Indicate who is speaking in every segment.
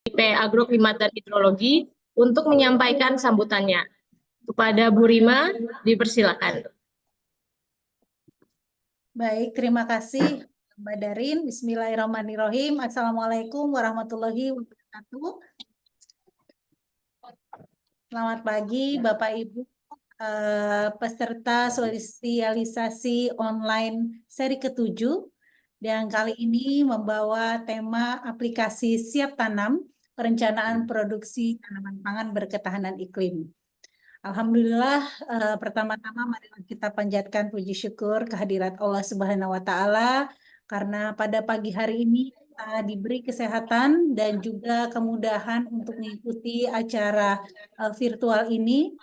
Speaker 1: IP Agroklimat dan Hidrologi untuk menyampaikan sambutannya. Kepada Bu Rima, dipersilakan.
Speaker 2: Baik, terima kasih Mbak Darin. Bismillahirrahmanirrahim. Assalamualaikum warahmatullahi wabarakatuh. Selamat pagi Bapak Ibu peserta sosialisasi online seri ke-7 yang kali ini membawa tema aplikasi siap tanam perencanaan produksi tanaman pangan berketahanan iklim. Alhamdulillah, pertama-tama marilah kita panjatkan puji syukur kehadirat Allah Subhanahu wa Ta'ala, karena pada pagi hari ini kita diberi kesehatan dan juga kemudahan untuk mengikuti acara virtual ini,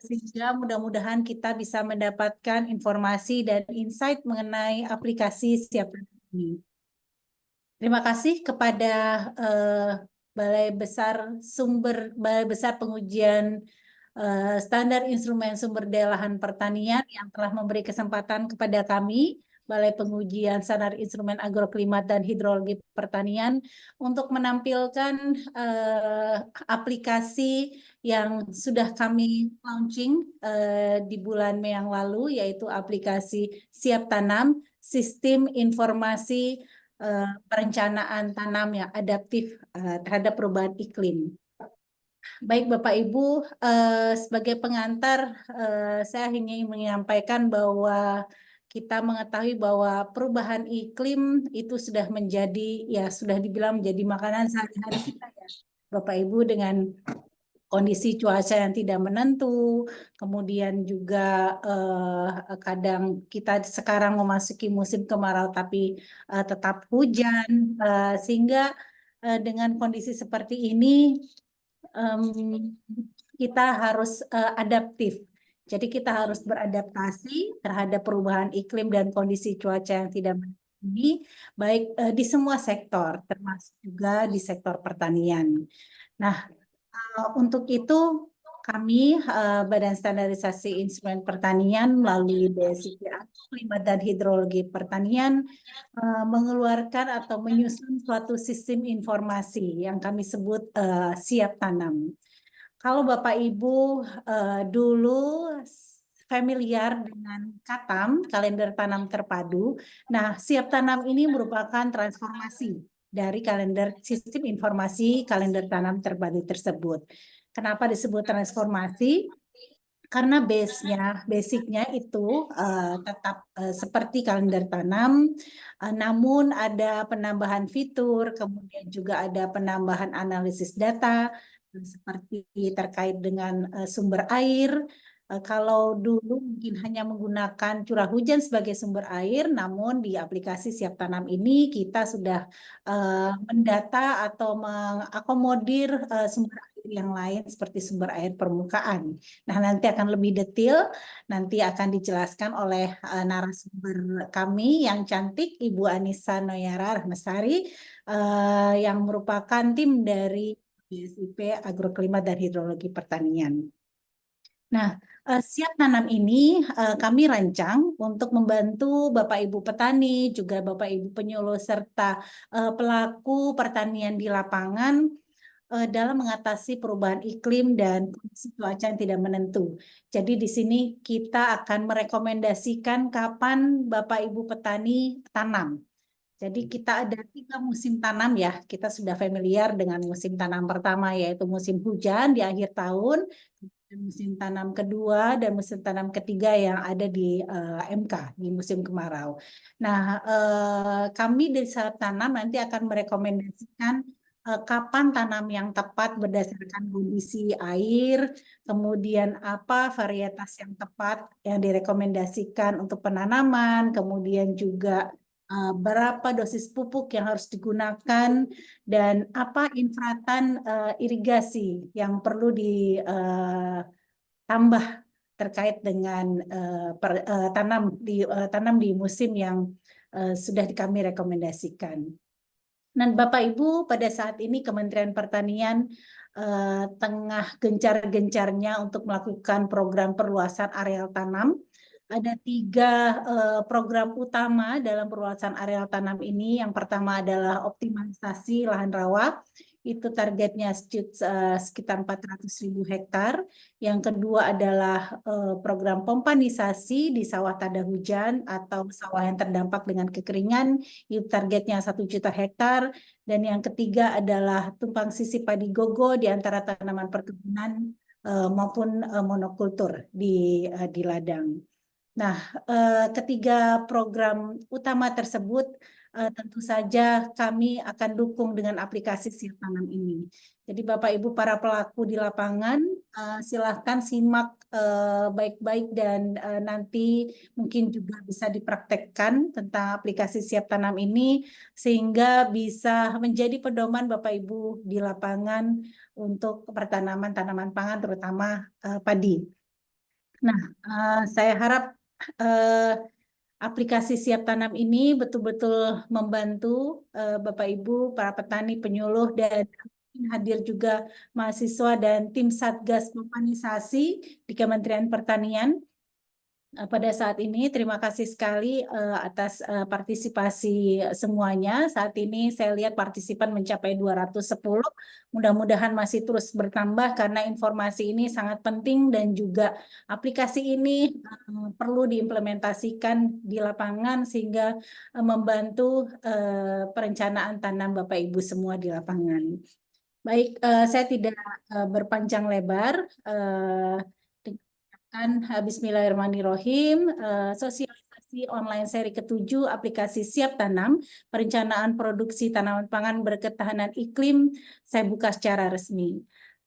Speaker 2: sehingga mudah-mudahan kita bisa mendapatkan informasi dan insight mengenai aplikasi siap tanam ini. Terima kasih kepada Balai Besar Pengujian Standar Instrumen Sumber Daya Lahan Pertanian yang telah memberi kesempatan kepada kami, Balai Pengujian Standar Instrumen Agroklimat dan Hidrologi Pertanian, untuk menampilkan aplikasi yang sudah kami launching di bulan Mei yang lalu, yaitu aplikasi Siap Tanam, Sistem Informasi Perencanaan Tanam yang Adaptif terhadap perubahan iklim. Baik Bapak Ibu, sebagai pengantar saya ingin menyampaikan bahwa kita mengetahui bahwa perubahan iklim itu sudah menjadi, ya sudah dibilang menjadi makanan sehari-hari kita ya Bapak Ibu, dengan kondisi cuaca yang tidak menentu, kemudian juga kadang kita sekarang memasuki musim kemarau tapi tetap hujan, sehingga dengan kondisi seperti ini kita harus adaptif. Jadi kita harus beradaptasi terhadap perubahan iklim dan kondisi cuaca yang tidak menentu ini, baik di semua sektor, termasuk juga di sektor pertanian. Nah, untuk itu kami Badan Standarisasi Instrumen Pertanian melalui BSIP Agroklimat dan Hidrologi Pertanian mengeluarkan atau menyusun suatu sistem informasi yang kami sebut siap tanam. Kalau Bapak Ibu dulu familiar dengan KATAM, kalender tanam terpadu. Nah, siap tanam ini merupakan transformasi dari kalender sistem informasi kalender tanam terpadu tersebut. Kenapa disebut transformasi? Karena basicnya itu tetap seperti kalender tanam, namun ada penambahan fitur, kemudian juga ada penambahan analisis data, seperti terkait dengan sumber air. Kalau dulu mungkin hanya menggunakan curah hujan sebagai sumber air, namun di aplikasi Siap Tanam ini kita sudah mendata atau mengakomodir sumber air yang lain seperti sumber air permukaan. Nah, nanti akan lebih detail, nanti akan dijelaskan oleh narasumber kami yang cantik, Ibu Anissa Noyara Rahmasari, yang merupakan tim dari BSIP Agroklimat dan Hidrologi Pertanian. Nah, Siap Tanam ini kami rancang untuk membantu Bapak Ibu petani, juga Bapak Ibu penyuluh serta pelaku pertanian di lapangan dalam mengatasi perubahan iklim dan kondisi cuaca yang tidak menentu. Jadi di sini kita akan merekomendasikan kapan Bapak Ibu petani tanam. Jadi kita ada 3 musim tanam ya. Kita sudah familiar dengan musim tanam pertama, yaitu musim hujan di akhir tahun, musim tanam kedua dan musim tanam ketiga yang ada di MK di musim kemarau. Nah, kami di saat tanam nanti akan merekomendasikan kapan tanam yang tepat berdasarkan kondisi air, kemudian apa varietas yang tepat yang direkomendasikan untuk penanaman, kemudian juga berapa dosis pupuk yang harus digunakan, dan apa infratan irigasi yang perlu ditambah terkait dengan tanam di musim yang sudah kami rekomendasikan. Dan Bapak Ibu, pada saat ini Kementerian Pertanian tengah gencar-gencarnya untuk melakukan program perluasan areal tanam. Ada 3 program utama dalam perluasan areal tanam ini. Yang pertama adalah optimalisasi lahan rawa, itu targetnya sekitar 400.000 hektar. Yang kedua adalah program pompanisasi di sawah tada hujan atau sawah yang terdampak dengan kekeringan, itu targetnya 1 juta hektar. Dan yang ketiga adalah tumpang sisi padi gogo di antara tanaman perkebunan maupun monokultur di ladang. Nah, ketiga program utama tersebut tentu saja kami akan dukung dengan aplikasi Siap Tanam ini. Jadi Bapak Ibu para pelaku di lapangan, silahkan simak baik-baik dan nanti mungkin juga bisa dipraktekkan tentang aplikasi Siap Tanam ini sehingga bisa menjadi pedoman Bapak Ibu di lapangan untuk pertanaman tanaman pangan terutama padi. Nah, saya harap aplikasi Siap Tanam ini betul-betul membantu Bapak Ibu, para petani, penyuluh, dan hadir juga mahasiswa dan tim Satgas Pompanisasi di Kementerian Pertanian. Pada saat ini terima kasih sekali atas partisipasi semuanya. Saat ini saya lihat partisipan mencapai 210. Mudah-mudahan masih terus bertambah karena informasi ini sangat penting dan juga aplikasi ini perlu diimplementasikan di lapangan sehingga membantu perencanaan tanam Bapak Ibu semua di lapangan. Baik, saya tidak berpanjang lebar. Bismillahirrahmanirrahim. Sosialisasi online seri ke-7 aplikasi Siap Tanam, perencanaan produksi tanaman pangan berketahanan iklim, saya buka secara resmi.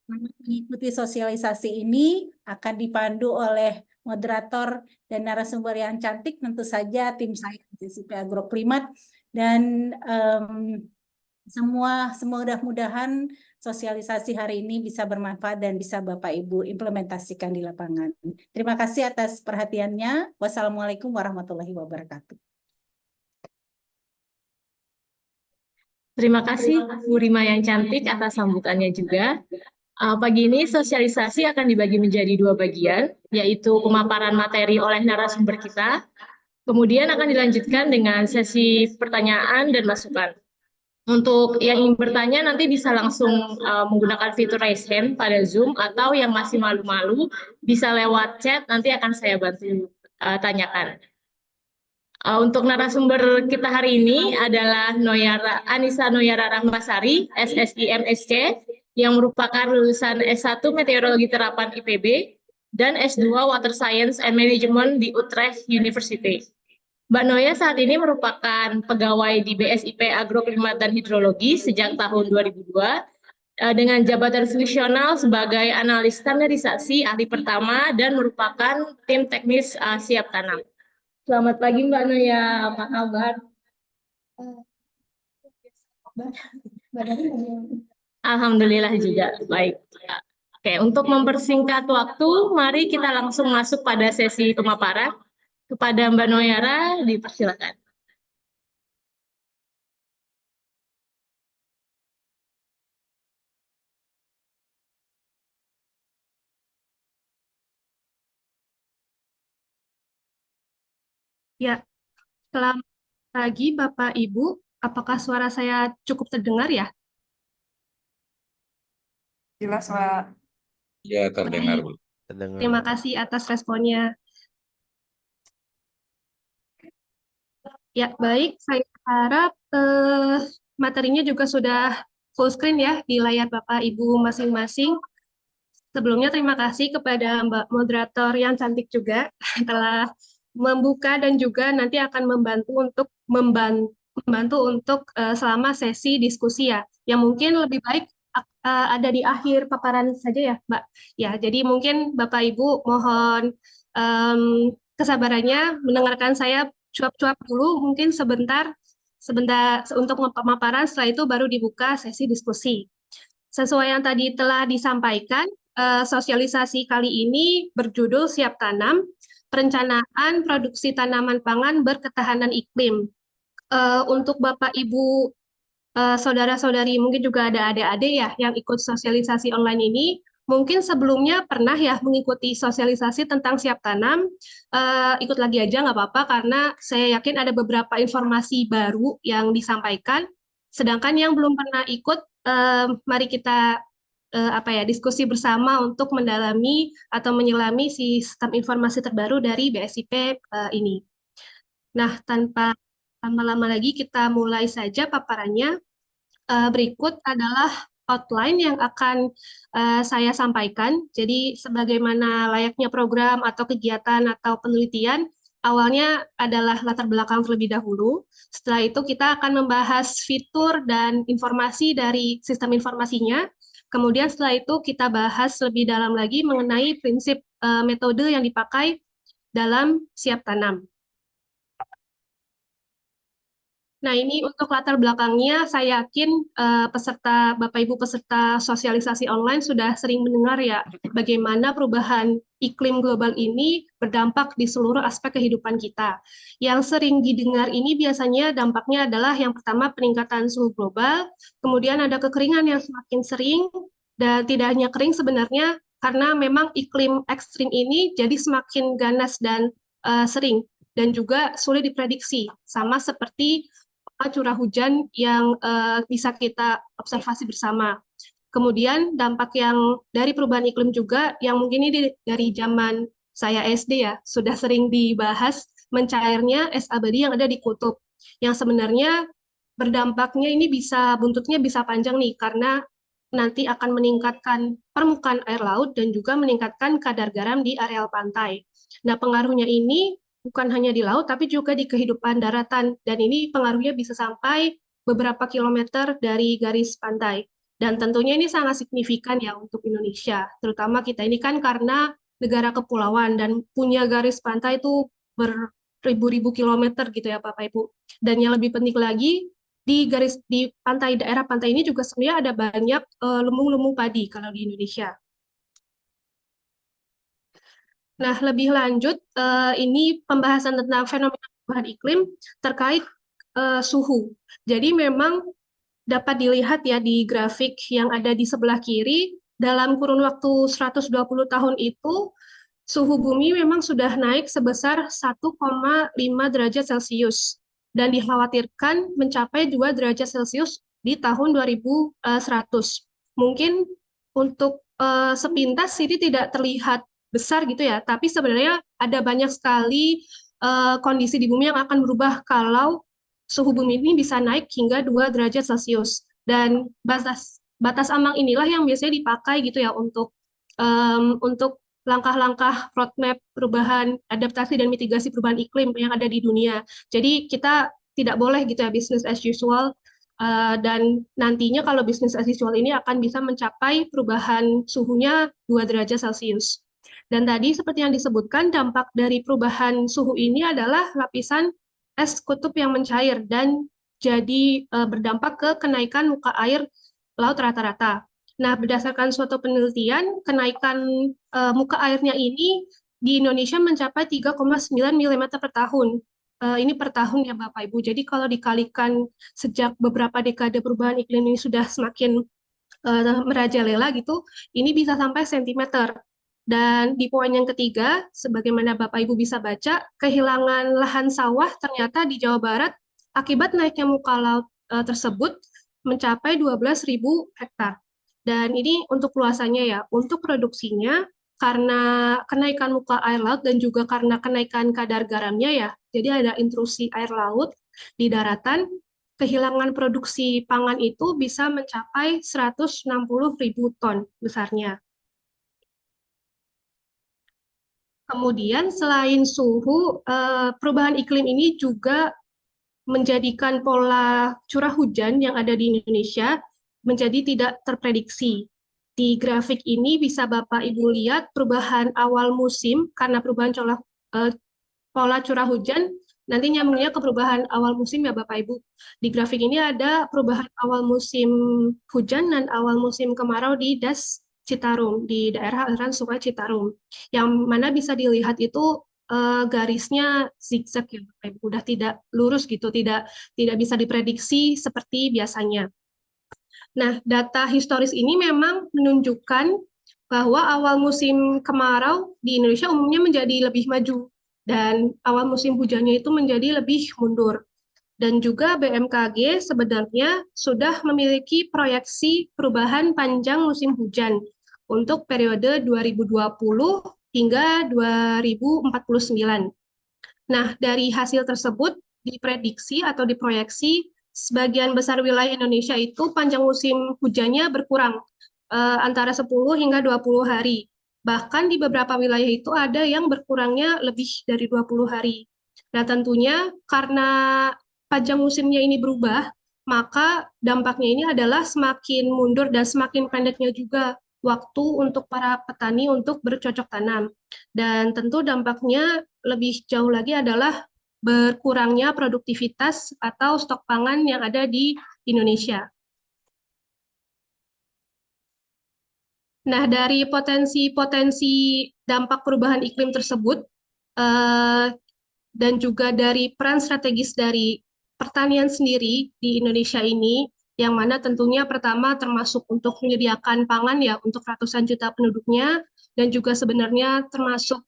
Speaker 2: Mengikuti sosialisasi ini akan dipandu oleh moderator dan narasumber yang cantik, tentu saja tim saya JCP Agroklimat, dan semua mudah-mudahan sosialisasi hari ini bisa bermanfaat dan bisa Bapak Ibu implementasikan di lapangan. Terima kasih atas perhatiannya. Wassalamualaikum warahmatullahi wabarakatuh.
Speaker 1: Terima kasih Bu Rima yang cantik atas sambutannya juga. Pagi ini sosialisasi akan dibagi menjadi 2 bagian, yaitu pemaparan materi oleh narasumber kita, kemudian akan dilanjutkan dengan sesi pertanyaan dan masukan. Untuk yang ingin bertanya nanti bisa langsung menggunakan fitur raise hand pada Zoom, atau yang masih malu-malu bisa lewat chat, nanti akan saya bantu tanyakan. Untuk narasumber kita hari ini adalah Anissa Noyara Rahmasari, SSI MSc, yang merupakan lulusan S1 Meteorologi Terapan IPB dan S2 Water Science and Management di Utrecht University. Mbak Noya saat ini merupakan pegawai di BSIP Agroklimat dan Hidrologi sejak tahun 2002 dengan jabatan fungsional sebagai analis standarisasi ahli pertama dan merupakan tim teknis Siap Tanam. Selamat pagi Mbak Noya, apa kabar? Alhamdulillah juga baik. Oke, untuk mempersingkat waktu, mari kita langsung masuk pada sesi pemaparan. Kepada Mbak Noyara, dipersilakan.
Speaker 3: Ya, selamat pagi Bapak Ibu. Apakah suara saya cukup terdengar ya?
Speaker 4: Jelas, Pak.
Speaker 5: Ya, terdengar, Bu.
Speaker 3: Terima kasih atas responnya. Ya, baik. Saya harap materinya juga sudah full screen ya di layar Bapak Ibu masing-masing. Sebelumnya terima kasih kepada Mbak moderator yang cantik juga telah membuka dan juga nanti akan membantu untuk selama sesi diskusi ya. Yang mungkin lebih baik ada di akhir paparan saja ya, Mbak. Ya, jadi mungkin Bapak Ibu mohon kesabarannya mendengarkan saya cuap-cuap dulu mungkin sebentar untuk pemaparan, setelah itu baru dibuka sesi diskusi. Sesuai yang tadi telah disampaikan, sosialisasi kali ini berjudul Siap Tanam, Perencanaan Produksi Tanaman Pangan Berketahanan Iklim. Untuk Bapak Ibu saudara-saudari, mungkin juga ada adik-adik ya yang ikut sosialisasi online ini, mungkin sebelumnya pernah ya mengikuti sosialisasi tentang Siap Tanam, ikut lagi aja nggak apa-apa karena saya yakin ada beberapa informasi baru yang disampaikan, sedangkan yang belum pernah ikut mari kita diskusi bersama untuk mendalami atau menyelami sistem informasi terbaru dari BSIP ini. Nah, tanpa lama-lama lagi kita mulai saja paparannya. Berikut adalah outline yang akan saya sampaikan. Jadi, sebagaimana layaknya program atau kegiatan atau penelitian, awalnya adalah latar belakang terlebih dahulu. Setelah itu, kita akan membahas fitur dan informasi dari sistem informasinya. Kemudian setelah itu, kita bahas lebih dalam lagi mengenai prinsip metode yang dipakai dalam siap tanam. Nah, ini untuk latar belakangnya, saya yakin Bapak Ibu peserta sosialisasi online sudah sering mendengar ya, bagaimana perubahan iklim global ini berdampak di seluruh aspek kehidupan kita. Yang sering didengar ini biasanya dampaknya adalah yang pertama peningkatan suhu global, kemudian ada kekeringan yang semakin sering, dan tidak hanya kering sebenarnya, karena memang iklim ekstrim ini jadi semakin ganas dan sering, dan juga sulit diprediksi, sama seperti curah hujan yang bisa kita observasi bersama. Kemudian dampak yang dari perubahan iklim juga, yang mungkin ini dari zaman saya SD ya, sudah sering dibahas mencairnya es abadi yang ada di kutub. Yang sebenarnya berdampaknya ini buntutnya bisa panjang nih, karena nanti akan meningkatkan permukaan air laut dan juga meningkatkan kadar garam di areal pantai. Nah, pengaruhnya ini bukan hanya di laut, tapi juga di kehidupan daratan. Dan ini pengaruhnya bisa sampai beberapa kilometer dari garis pantai. Dan tentunya ini sangat signifikan ya untuk Indonesia. Terutama kita ini kan karena negara kepulauan dan punya garis pantai itu beribu-ribu kilometer gitu ya Bapak Ibu. Dan yang lebih penting lagi, di daerah pantai ini juga sebenarnya ada banyak lumbung-lumbung padi kalau di Indonesia. Nah, lebih lanjut, ini pembahasan tentang fenomena perubahan iklim terkait suhu. Jadi memang dapat dilihat ya di grafik yang ada di sebelah kiri, dalam kurun waktu 120 tahun itu, suhu bumi memang sudah naik sebesar 1,5 derajat Celcius, dan dikhawatirkan mencapai 2 derajat Celcius di tahun 2100. Mungkin untuk sepintas ini tidak terlihat besar gitu ya, tapi sebenarnya ada banyak sekali kondisi di bumi yang akan berubah kalau suhu bumi ini bisa naik hingga 2 derajat Celcius. Dan batas ambang inilah yang biasanya dipakai gitu ya untuk langkah-langkah roadmap perubahan adaptasi dan mitigasi perubahan iklim yang ada di dunia. Jadi kita tidak boleh gitu ya business as usual, dan nantinya kalau business as usual ini akan bisa mencapai perubahan suhunya 2 derajat Celcius. Dan tadi seperti yang disebutkan, dampak dari perubahan suhu ini adalah lapisan es kutub yang mencair dan jadi berdampak ke kenaikan muka air laut rata-rata. Nah, berdasarkan suatu penelitian, kenaikan muka airnya ini di Indonesia mencapai 3,9 mm per tahun. Ini per tahun ya Bapak Ibu. Jadi kalau dikalikan sejak beberapa dekade perubahan iklim ini sudah semakin merajalela gitu, ini bisa sampai sentimeter. Dan di poin yang ketiga, sebagaimana Bapak Ibu bisa baca, kehilangan lahan sawah ternyata di Jawa Barat akibat naiknya muka laut tersebut mencapai 12.000 hektar. Dan ini untuk luasannya ya, untuk produksinya karena kenaikan muka air laut dan juga karena kenaikan kadar garamnya ya, jadi ada intrusi air laut di daratan, kehilangan produksi pangan itu bisa mencapai 160.000 ton besarnya. Kemudian selain suhu, perubahan iklim ini juga menjadikan pola curah hujan yang ada di Indonesia menjadi tidak terprediksi. Di grafik ini bisa Bapak Ibu lihat perubahan awal musim karena perubahan pola curah hujan, nanti nyambungnya ke perubahan awal musim ya Bapak Ibu. Di grafik ini ada perubahan awal musim hujan dan awal musim kemarau di Das Citarum, di daerah aliran Sungai Citarum, yang mana bisa dilihat itu garisnya zigzag ya, udah tidak lurus gitu, tidak bisa diprediksi seperti biasanya. Nah, data historis ini memang menunjukkan bahwa awal musim kemarau di Indonesia umumnya menjadi lebih maju dan awal musim hujannya itu menjadi lebih mundur. Dan juga BMKG sebenarnya sudah memiliki proyeksi perubahan panjang musim hujan untuk periode 2020 hingga 2049. Nah, dari hasil tersebut diprediksi atau diproyeksi sebagian besar wilayah Indonesia itu panjang musim hujannya berkurang antara 10 hingga 20 hari. Bahkan di beberapa wilayah itu ada yang berkurangnya lebih dari 20 hari. Nah, tentunya karena panjang musimnya ini berubah, maka dampaknya ini adalah semakin mundur dan semakin pendeknya juga waktu untuk para petani untuk bercocok tanam. Dan tentu dampaknya lebih jauh lagi adalah berkurangnya produktivitas atau stok pangan yang ada di Indonesia. Nah, dari potensi-potensi dampak perubahan iklim tersebut, dan juga dari peran strategis dari pertanian sendiri di Indonesia ini, yang mana tentunya pertama termasuk untuk menyediakan pangan ya untuk ratusan juta penduduknya, dan juga sebenarnya termasuk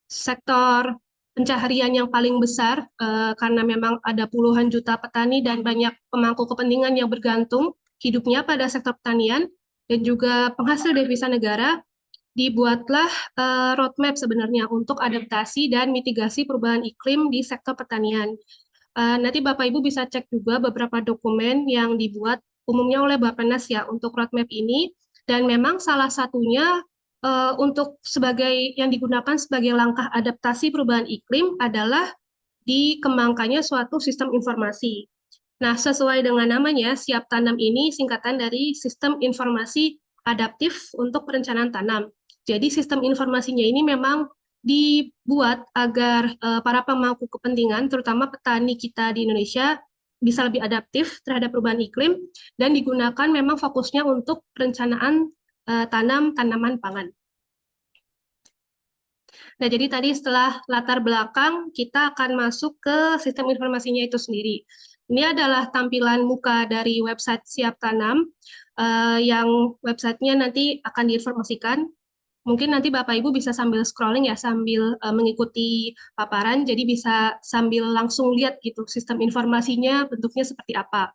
Speaker 3: sektor pencaharian yang paling besar, karena memang ada puluhan juta petani dan banyak pemangku kepentingan yang bergantung hidupnya pada sektor pertanian, dan juga penghasil devisa negara, dibuatlah roadmap sebenarnya untuk adaptasi dan mitigasi perubahan iklim di sektor pertanian. Nanti Bapak Ibu bisa cek juga beberapa dokumen yang dibuat umumnya oleh Bappenas ya untuk roadmap ini, dan memang salah satunya untuk sebagai yang digunakan sebagai langkah adaptasi perubahan iklim adalah dikembangkannya suatu sistem informasi. Nah, sesuai dengan namanya, Siap Tanam ini singkatan dari Sistem Informasi Adaptif untuk Perencanaan Tanam. Jadi sistem informasinya ini memang dibuat agar para pemangku kepentingan, terutama petani kita di Indonesia, bisa lebih adaptif terhadap perubahan iklim, dan digunakan memang fokusnya untuk perencanaan tanam tanaman pangan. Nah, jadi tadi setelah latar belakang, kita akan masuk ke sistem informasinya itu sendiri. Ini adalah tampilan muka dari website Siap Tanam, yang websitenya nanti akan diinformasikan. Mungkin nanti Bapak Ibu bisa sambil scrolling ya, sambil mengikuti paparan, jadi bisa sambil langsung lihat gitu sistem informasinya bentuknya seperti apa.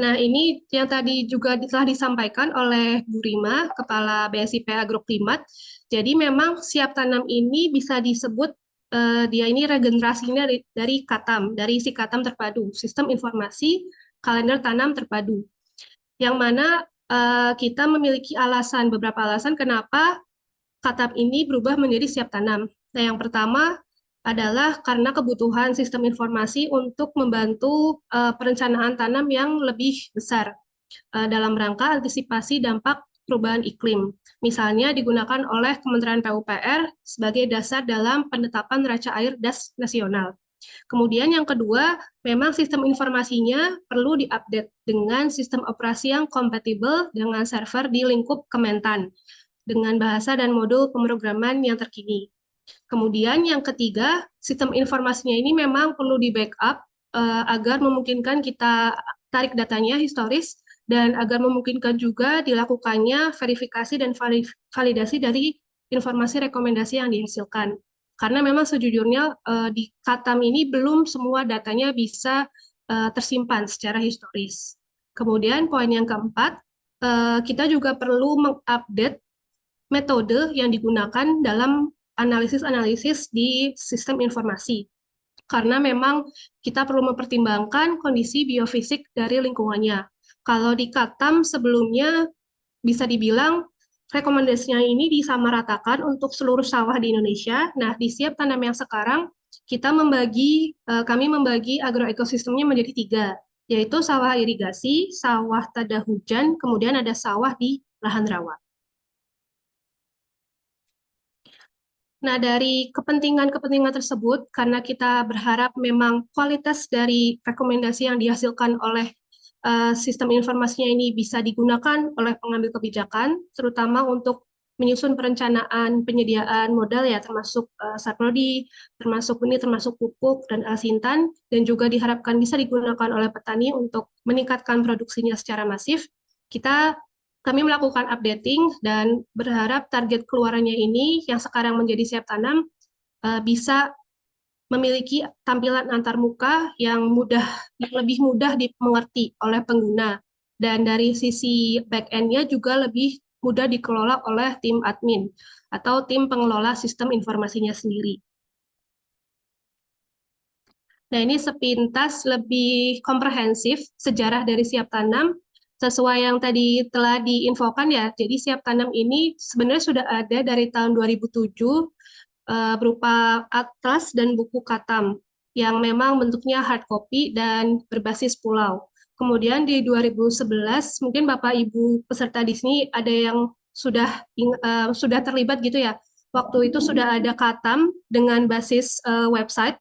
Speaker 3: Nah, ini yang tadi juga telah disampaikan oleh Bu Rima, Kepala BSIP Agroklimat. Jadi memang Siap Tanam ini bisa disebut dia ini regenerasinya dari KATAM, dari si KATAM terpadu, Sistem Informasi Kalender Tanam Terpadu. Yang mana kita memiliki beberapa alasan kenapa KATAM ini berubah menjadi Siap Tanam. Nah, yang pertama adalah karena kebutuhan sistem informasi untuk membantu perencanaan tanam yang lebih besar dalam rangka antisipasi dampak perubahan iklim. Misalnya digunakan oleh Kementerian PUPR sebagai dasar dalam penetapan neraca air das nasional. Kemudian yang kedua, memang sistem informasinya perlu diupdate dengan sistem operasi yang kompatibel dengan server di lingkup Kementan, dengan bahasa dan modul pemrograman yang terkini. Kemudian yang ketiga, sistem informasinya ini memang perlu di-backup agar memungkinkan kita tarik datanya historis, dan agar memungkinkan juga dilakukannya verifikasi dan validasi dari informasi rekomendasi yang dihasilkan. Karena memang sejujurnya di KATAM ini belum semua datanya bisa tersimpan secara historis. Kemudian poin yang keempat, kita juga perlu mengupdate metode yang digunakan dalam analisis-analisis di sistem informasi. Karena memang kita perlu mempertimbangkan kondisi biofisik dari lingkungannya. Kalau di KATAM sebelumnya bisa dibilang rekomendasinya ini disamaratakan untuk seluruh sawah di Indonesia. Nah, di Siap Tanam yang sekarang kami membagi agroekosistemnya menjadi 3, yaitu sawah irigasi, sawah tada hujan, kemudian ada sawah di lahan rawa. Nah, dari kepentingan-kepentingan tersebut, karena kita berharap memang kualitas dari rekomendasi yang dihasilkan oleh sistem informasinya ini bisa digunakan oleh pengambil kebijakan, terutama untuk menyusun perencanaan penyediaan modal ya, termasuk saprodi, termasuk pupuk dan alsintan, dan juga diharapkan bisa digunakan oleh petani untuk meningkatkan produksinya secara masif. Kami melakukan updating dan berharap target keluarannya ini yang sekarang menjadi Siap Tanam bisa memiliki tampilan antarmuka yang lebih mudah dimengerti oleh pengguna. Dan dari sisi back-end-nya juga lebih mudah dikelola oleh tim admin atau tim pengelola sistem informasinya sendiri. Nah, ini sepintas lebih komprehensif sejarah dari Siap Tanam sesuai yang tadi telah diinfokan ya. Jadi Siap Tanam ini sebenarnya sudah ada dari tahun 2007 berupa atlas dan buku katam yang memang bentuknya hard copy dan berbasis pulau. Kemudian di 2011 mungkin Bapak Ibu peserta di sini ada yang sudah terlibat gitu ya. Waktu itu sudah ada katam dengan basis website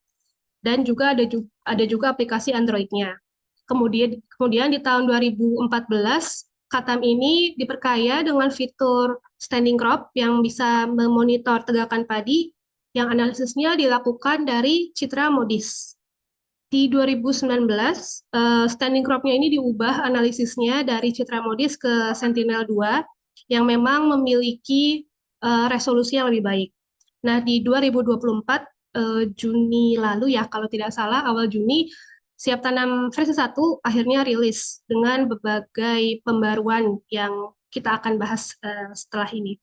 Speaker 3: dan juga ada juga aplikasi Android-nya. Kemudian di tahun 2014 Katam ini diperkaya dengan fitur standing crop yang bisa memonitor tegakan padi yang analisisnya dilakukan dari Citra Modis. Di 2019 standing crop-nya ini diubah analisisnya dari Citra Modis ke Sentinel-2 yang memang memiliki resolusi yang lebih baik. Nah, di 2024 Juni lalu ya, kalau tidak salah, awal Juni, Siap Tanam versi 1 akhirnya rilis dengan berbagai pembaruan yang kita akan bahas setelah ini.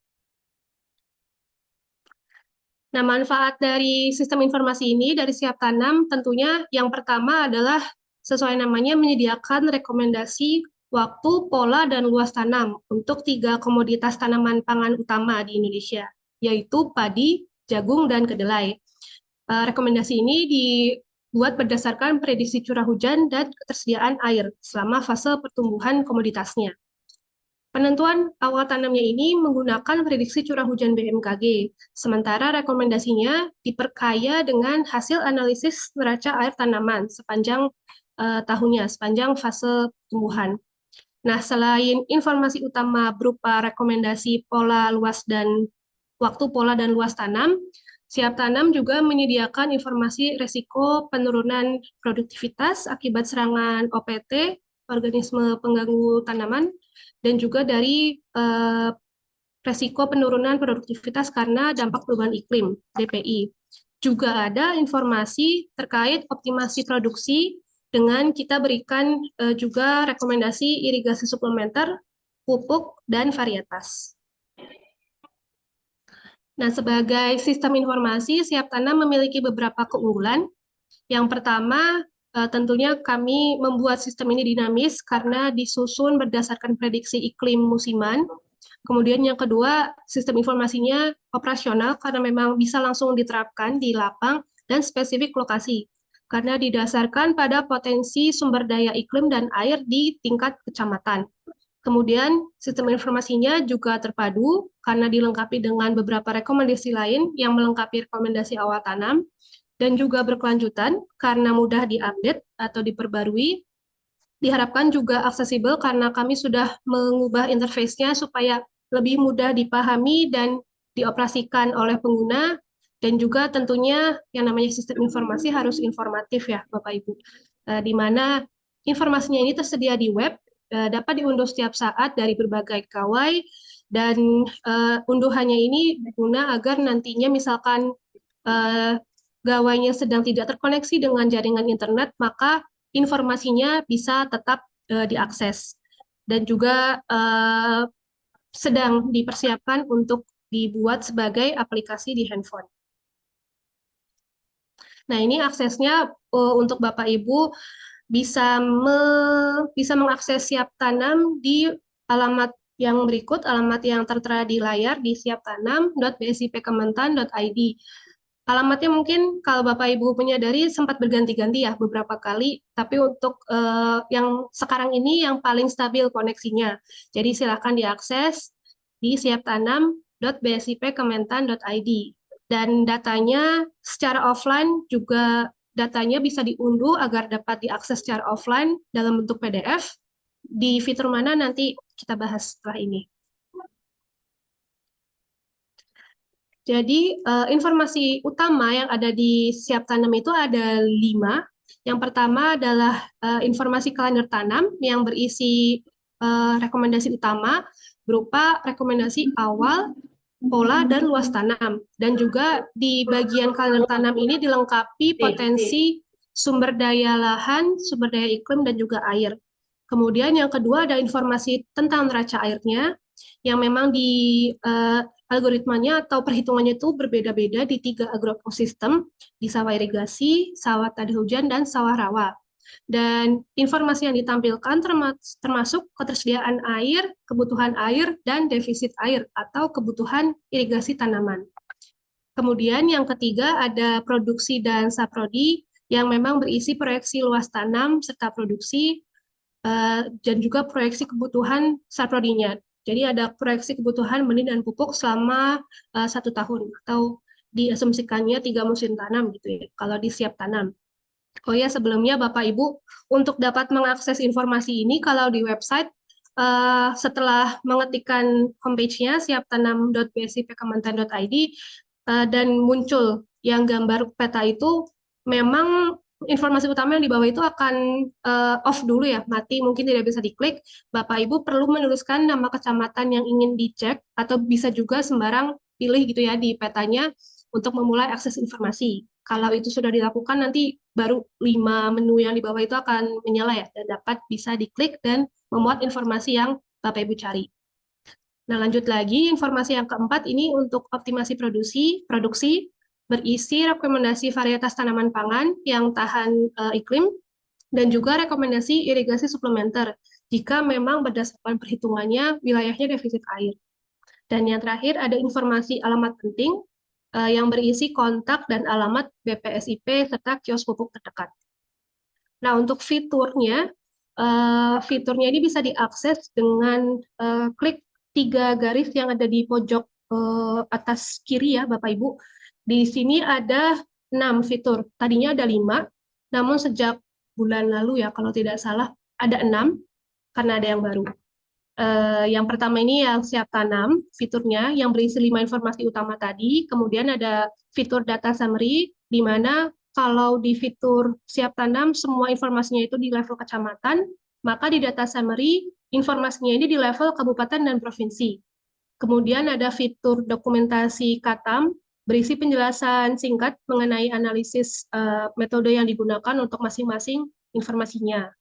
Speaker 3: Nah, manfaat dari sistem informasi ini dari Siap Tanam tentunya yang pertama adalah sesuai namanya menyediakan rekomendasi waktu, pola, dan luas tanam untuk 3 komoditas tanaman pangan utama di Indonesia, yaitu padi, jagung, dan kedelai. Rekomendasi ini dibuat berdasarkan prediksi curah hujan dan ketersediaan air selama fase pertumbuhan komoditasnya. Penentuan awal tanamnya ini menggunakan prediksi curah hujan BMKG, sementara rekomendasinya diperkaya dengan hasil analisis neraca air tanaman sepanjang tahunnya, sepanjang fase pertumbuhan. Nah, selain informasi utama berupa rekomendasi pola luas dan waktu pola dan luas tanam, Siap Tanam juga menyediakan informasi resiko penurunan produktivitas akibat serangan OPT, organisme pengganggu tanaman, dan juga dari resiko penurunan produktivitas karena dampak perubahan iklim, DPI. Juga ada informasi terkait optimasi produksi dengan kita berikan juga rekomendasi irigasi suplementer, pupuk, dan varietas. Nah, sebagai sistem informasi, Siap Tanam memiliki beberapa keunggulan. Yang pertama, tentunya kami membuat sistem ini dinamis karena disusun berdasarkan prediksi iklim musiman. Kemudian yang kedua, sistem informasinya operasional karena memang bisa langsung diterapkan di lapang dan spesifik lokasi. Karena didasarkan pada potensi sumber daya iklim dan air di tingkat kecamatan. Kemudian sistem informasinya juga terpadu karena dilengkapi dengan beberapa rekomendasi lain yang melengkapi rekomendasi awal tanam dan juga berkelanjutan karena mudah diupdate atau diperbarui. Diharapkan juga aksesibel karena kami sudah mengubah interface-nya supaya lebih mudah dipahami dan dioperasikan oleh pengguna dan juga tentunya yang namanya sistem informasi harus informatif ya Bapak Ibu. Di mana informasinya ini tersedia di web, dapat diunduh setiap saat dari berbagai gawai dan unduhannya ini berguna agar nantinya misalkan gawainya sedang tidak terkoneksi dengan jaringan internet, maka informasinya bisa tetap diakses dan juga sedang dipersiapkan untuk dibuat sebagai aplikasi di handphone. Nah, ini aksesnya untuk Bapak Ibu bisa mengakses Siap Tanam di alamat yang berikut, alamat yang tertera di layar di siaptanam.bsipkementan.id. Alamatnya mungkin kalau Bapak Ibu menyadari sempat berganti-ganti ya beberapa kali, tapi untuk yang sekarang ini yang paling stabil koneksinya. Jadi silakan diakses di siaptanam.bsipkementan.id. Dan datanya secara offline juga datanya bisa diunduh agar dapat diakses secara offline dalam bentuk PDF. Di fitur mana nanti kita bahas setelah ini. Jadi informasi utama yang ada di Siap Tanam itu ada 5. Yang pertama adalah informasi kalender tanam yang berisi rekomendasi utama berupa rekomendasi awal, pola dan luas tanam. Dan juga di bagian kalender tanam ini dilengkapi potensi sumber daya lahan, sumber daya iklim, dan juga air. Kemudian yang kedua ada informasi tentang neraca airnya, yang memang di algoritmanya atau perhitungannya itu berbeda-beda di 3 agroekosistem, di sawah irigasi, sawah tadi hujan, dan sawah rawa. Dan informasi yang ditampilkan termasuk ketersediaan air, kebutuhan air, dan defisit air atau kebutuhan irigasi tanaman. Kemudian yang ketiga ada produksi dan saprodi yang memang berisi proyeksi luas tanam serta produksi dan juga proyeksi kebutuhan saprodinya. Jadi ada proyeksi kebutuhan benih dan pupuk selama 1 tahun atau diasumsikannya 3 musim tanam gitu ya, kalau di siap tanam. Oh ya, sebelumnya Bapak Ibu, untuk dapat mengakses informasi ini kalau di website setelah mengetikkan homepage-nya siaptanam.bsipkementan.id dan muncul yang gambar peta itu, memang informasi utama yang di bawah itu akan off dulu ya, mati, mungkin tidak bisa diklik. Bapak Ibu perlu menuliskan nama kecamatan yang ingin dicek atau bisa juga sembarang pilih gitu ya di petanya untuk memulai akses informasi. Kalau itu sudah dilakukan, nanti baru 5 menu yang di bawah itu akan menyala ya, dan dapat bisa diklik dan memuat informasi yang Bapak Ibu cari. Nah, lanjut lagi, informasi yang keempat ini untuk optimasi produksi berisi rekomendasi varietas tanaman pangan yang tahan iklim, dan juga rekomendasi irigasi suplementer, jika memang berdasarkan perhitungannya wilayahnya defisit air. Dan yang terakhir ada informasi alamat penting, yang berisi kontak dan alamat BPSIP serta kios pupuk terdekat. Nah, untuk fiturnya ini bisa diakses dengan klik 3 garis yang ada di pojok atas kiri ya, Bapak Ibu. Di sini ada 6 fitur. Tadinya ada 5, namun sejak bulan lalu ya, kalau tidak salah, ada 6 karena ada yang baru. Yang pertama ini yang siap tanam, fiturnya yang berisi 5 informasi utama tadi. Kemudian ada fitur data summary, di mana kalau di fitur siap tanam, semua informasinya itu di level kecamatan, maka di data summary, informasinya ini di level kabupaten dan provinsi. Kemudian ada fitur dokumentasi KATAM, berisi penjelasan singkat mengenai analisis metode yang digunakan untuk masing-masing informasinya.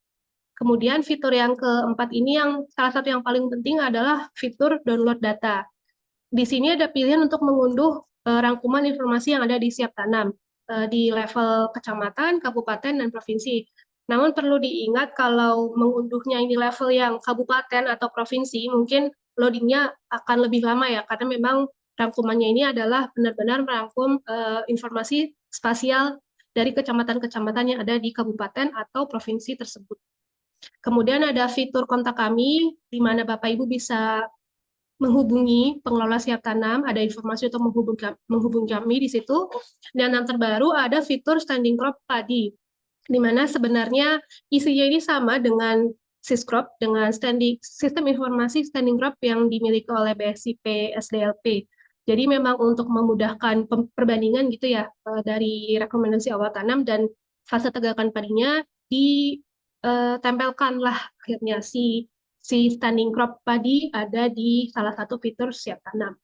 Speaker 3: Kemudian fitur yang keempat ini yang salah satu yang paling penting adalah fitur download data. Di sini ada pilihan untuk mengunduh rangkuman informasi yang ada di siap tanam di level kecamatan, kabupaten, dan provinsi. Namun perlu diingat kalau mengunduhnya ini level yang kabupaten atau provinsi, mungkin loadingnya akan lebih lama ya, karena memang rangkumannya ini adalah benar-benar merangkum informasi spasial dari kecamatan-kecamatan yang ada di kabupaten atau provinsi tersebut. Kemudian ada fitur kontak kami, di mana Bapak Ibu bisa menghubungi pengelola siap tanam, ada informasi untuk menghubungi kami di situ. Dan yang terbaru ada fitur standing crop padi, di mana sebenarnya isinya ini sama dengan Syscrop, dengan sistem informasi standing crop yang dimiliki oleh BSIP SDLP. Jadi memang untuk memudahkan perbandingan gitu ya, dari rekomendasi awal tanam dan fase tegakan padinya, tempelkanlah akhirnya si standing crop padi ada di salah satu fitur siap tanam.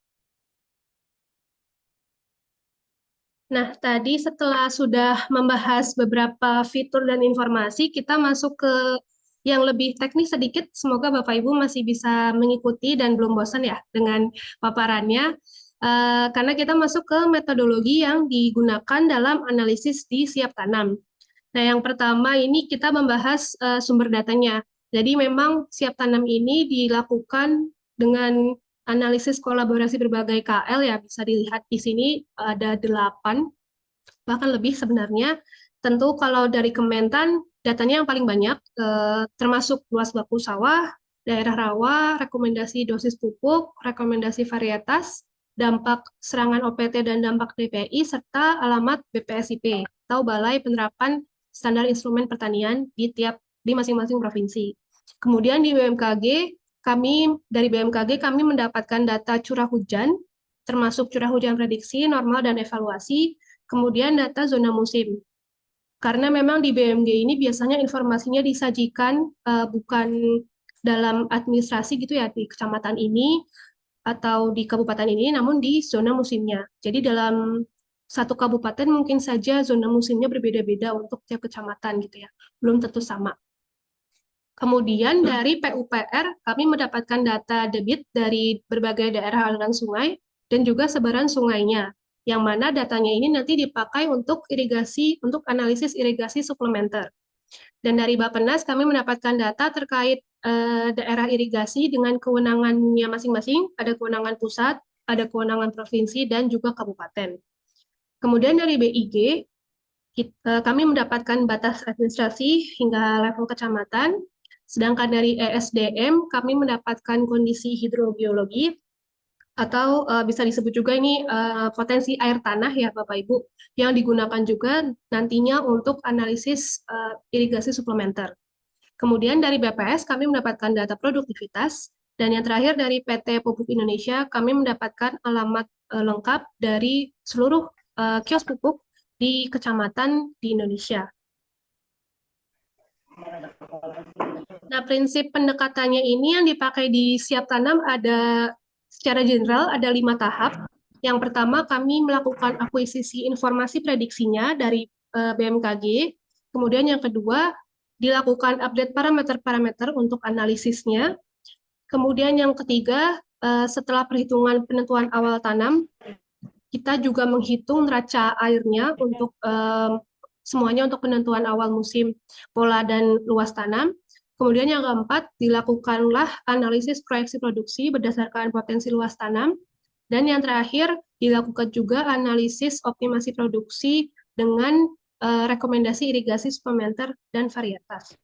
Speaker 3: Nah, tadi setelah sudah membahas beberapa fitur dan informasi, kita masuk ke yang lebih teknis sedikit. Semoga Bapak Ibu masih bisa mengikuti dan belum bosan ya dengan paparannya. Karena kita masuk ke metodologi yang digunakan dalam analisis di siap tanam. Nah, yang pertama ini kita membahas sumber datanya. Jadi memang siap tanam ini dilakukan dengan analisis kolaborasi berbagai KL ya, bisa dilihat di sini ada 8, bahkan lebih sebenarnya. Tentu kalau dari Kementan, datanya yang paling banyak, termasuk luas baku sawah, daerah rawa, rekomendasi dosis pupuk, rekomendasi varietas, dampak serangan OPT dan dampak DPI, serta alamat BPSIP atau Balai Penerapan Standar Instrumen Pertanian di masing-masing provinsi. Kemudian di BMKG, dari BMKG kami mendapatkan data curah hujan, termasuk curah hujan prediksi, normal, dan evaluasi, kemudian data zona musim. Karena memang di BMG ini biasanya informasinya disajikan bukan dalam administrasi gitu ya, di kecamatan ini, atau di kabupaten ini, namun di zona musimnya. Jadi dalam satu kabupaten mungkin saja zona musimnya berbeda-beda untuk tiap kecamatan gitu ya, belum tentu sama. Kemudian dari PUPR kami mendapatkan data debit dari berbagai daerah aliran sungai dan juga sebaran sungainya, yang mana datanya ini nanti dipakai untuk irigasi, untuk analisis irigasi suplementer. Dan dari Bappenas kami mendapatkan data terkait daerah irigasi dengan kewenangannya masing-masing, ada kewenangan pusat, ada kewenangan provinsi, dan juga kabupaten. Kemudian dari BIG, kami mendapatkan batas administrasi hingga level kecamatan, sedangkan dari ESDM kami mendapatkan kondisi hidrogeologi, atau bisa disebut juga ini potensi air tanah ya Bapak Ibu, yang digunakan juga nantinya untuk analisis irigasi suplementer. Kemudian dari BPS kami mendapatkan data produktivitas, dan yang terakhir dari PT Pupuk Indonesia kami mendapatkan alamat lengkap dari seluruh kios pupuk di kecamatan di Indonesia. Nah, prinsip pendekatannya ini yang dipakai di Siap Tanam ada secara general ada 5 tahap. Yang pertama, kami melakukan akuisisi informasi prediksinya dari BMKG. Kemudian yang kedua, dilakukan update parameter-parameter untuk analisisnya. Kemudian yang ketiga, setelah perhitungan penentuan awal tanam, kita juga menghitung neraca airnya untuk semuanya untuk penentuan awal musim, pola dan luas tanam. Kemudian yang keempat, dilakukanlah analisis proyeksi produksi berdasarkan potensi luas tanam. Dan yang terakhir, dilakukan juga analisis optimasi produksi dengan rekomendasi irigasi suplementer dan varietas.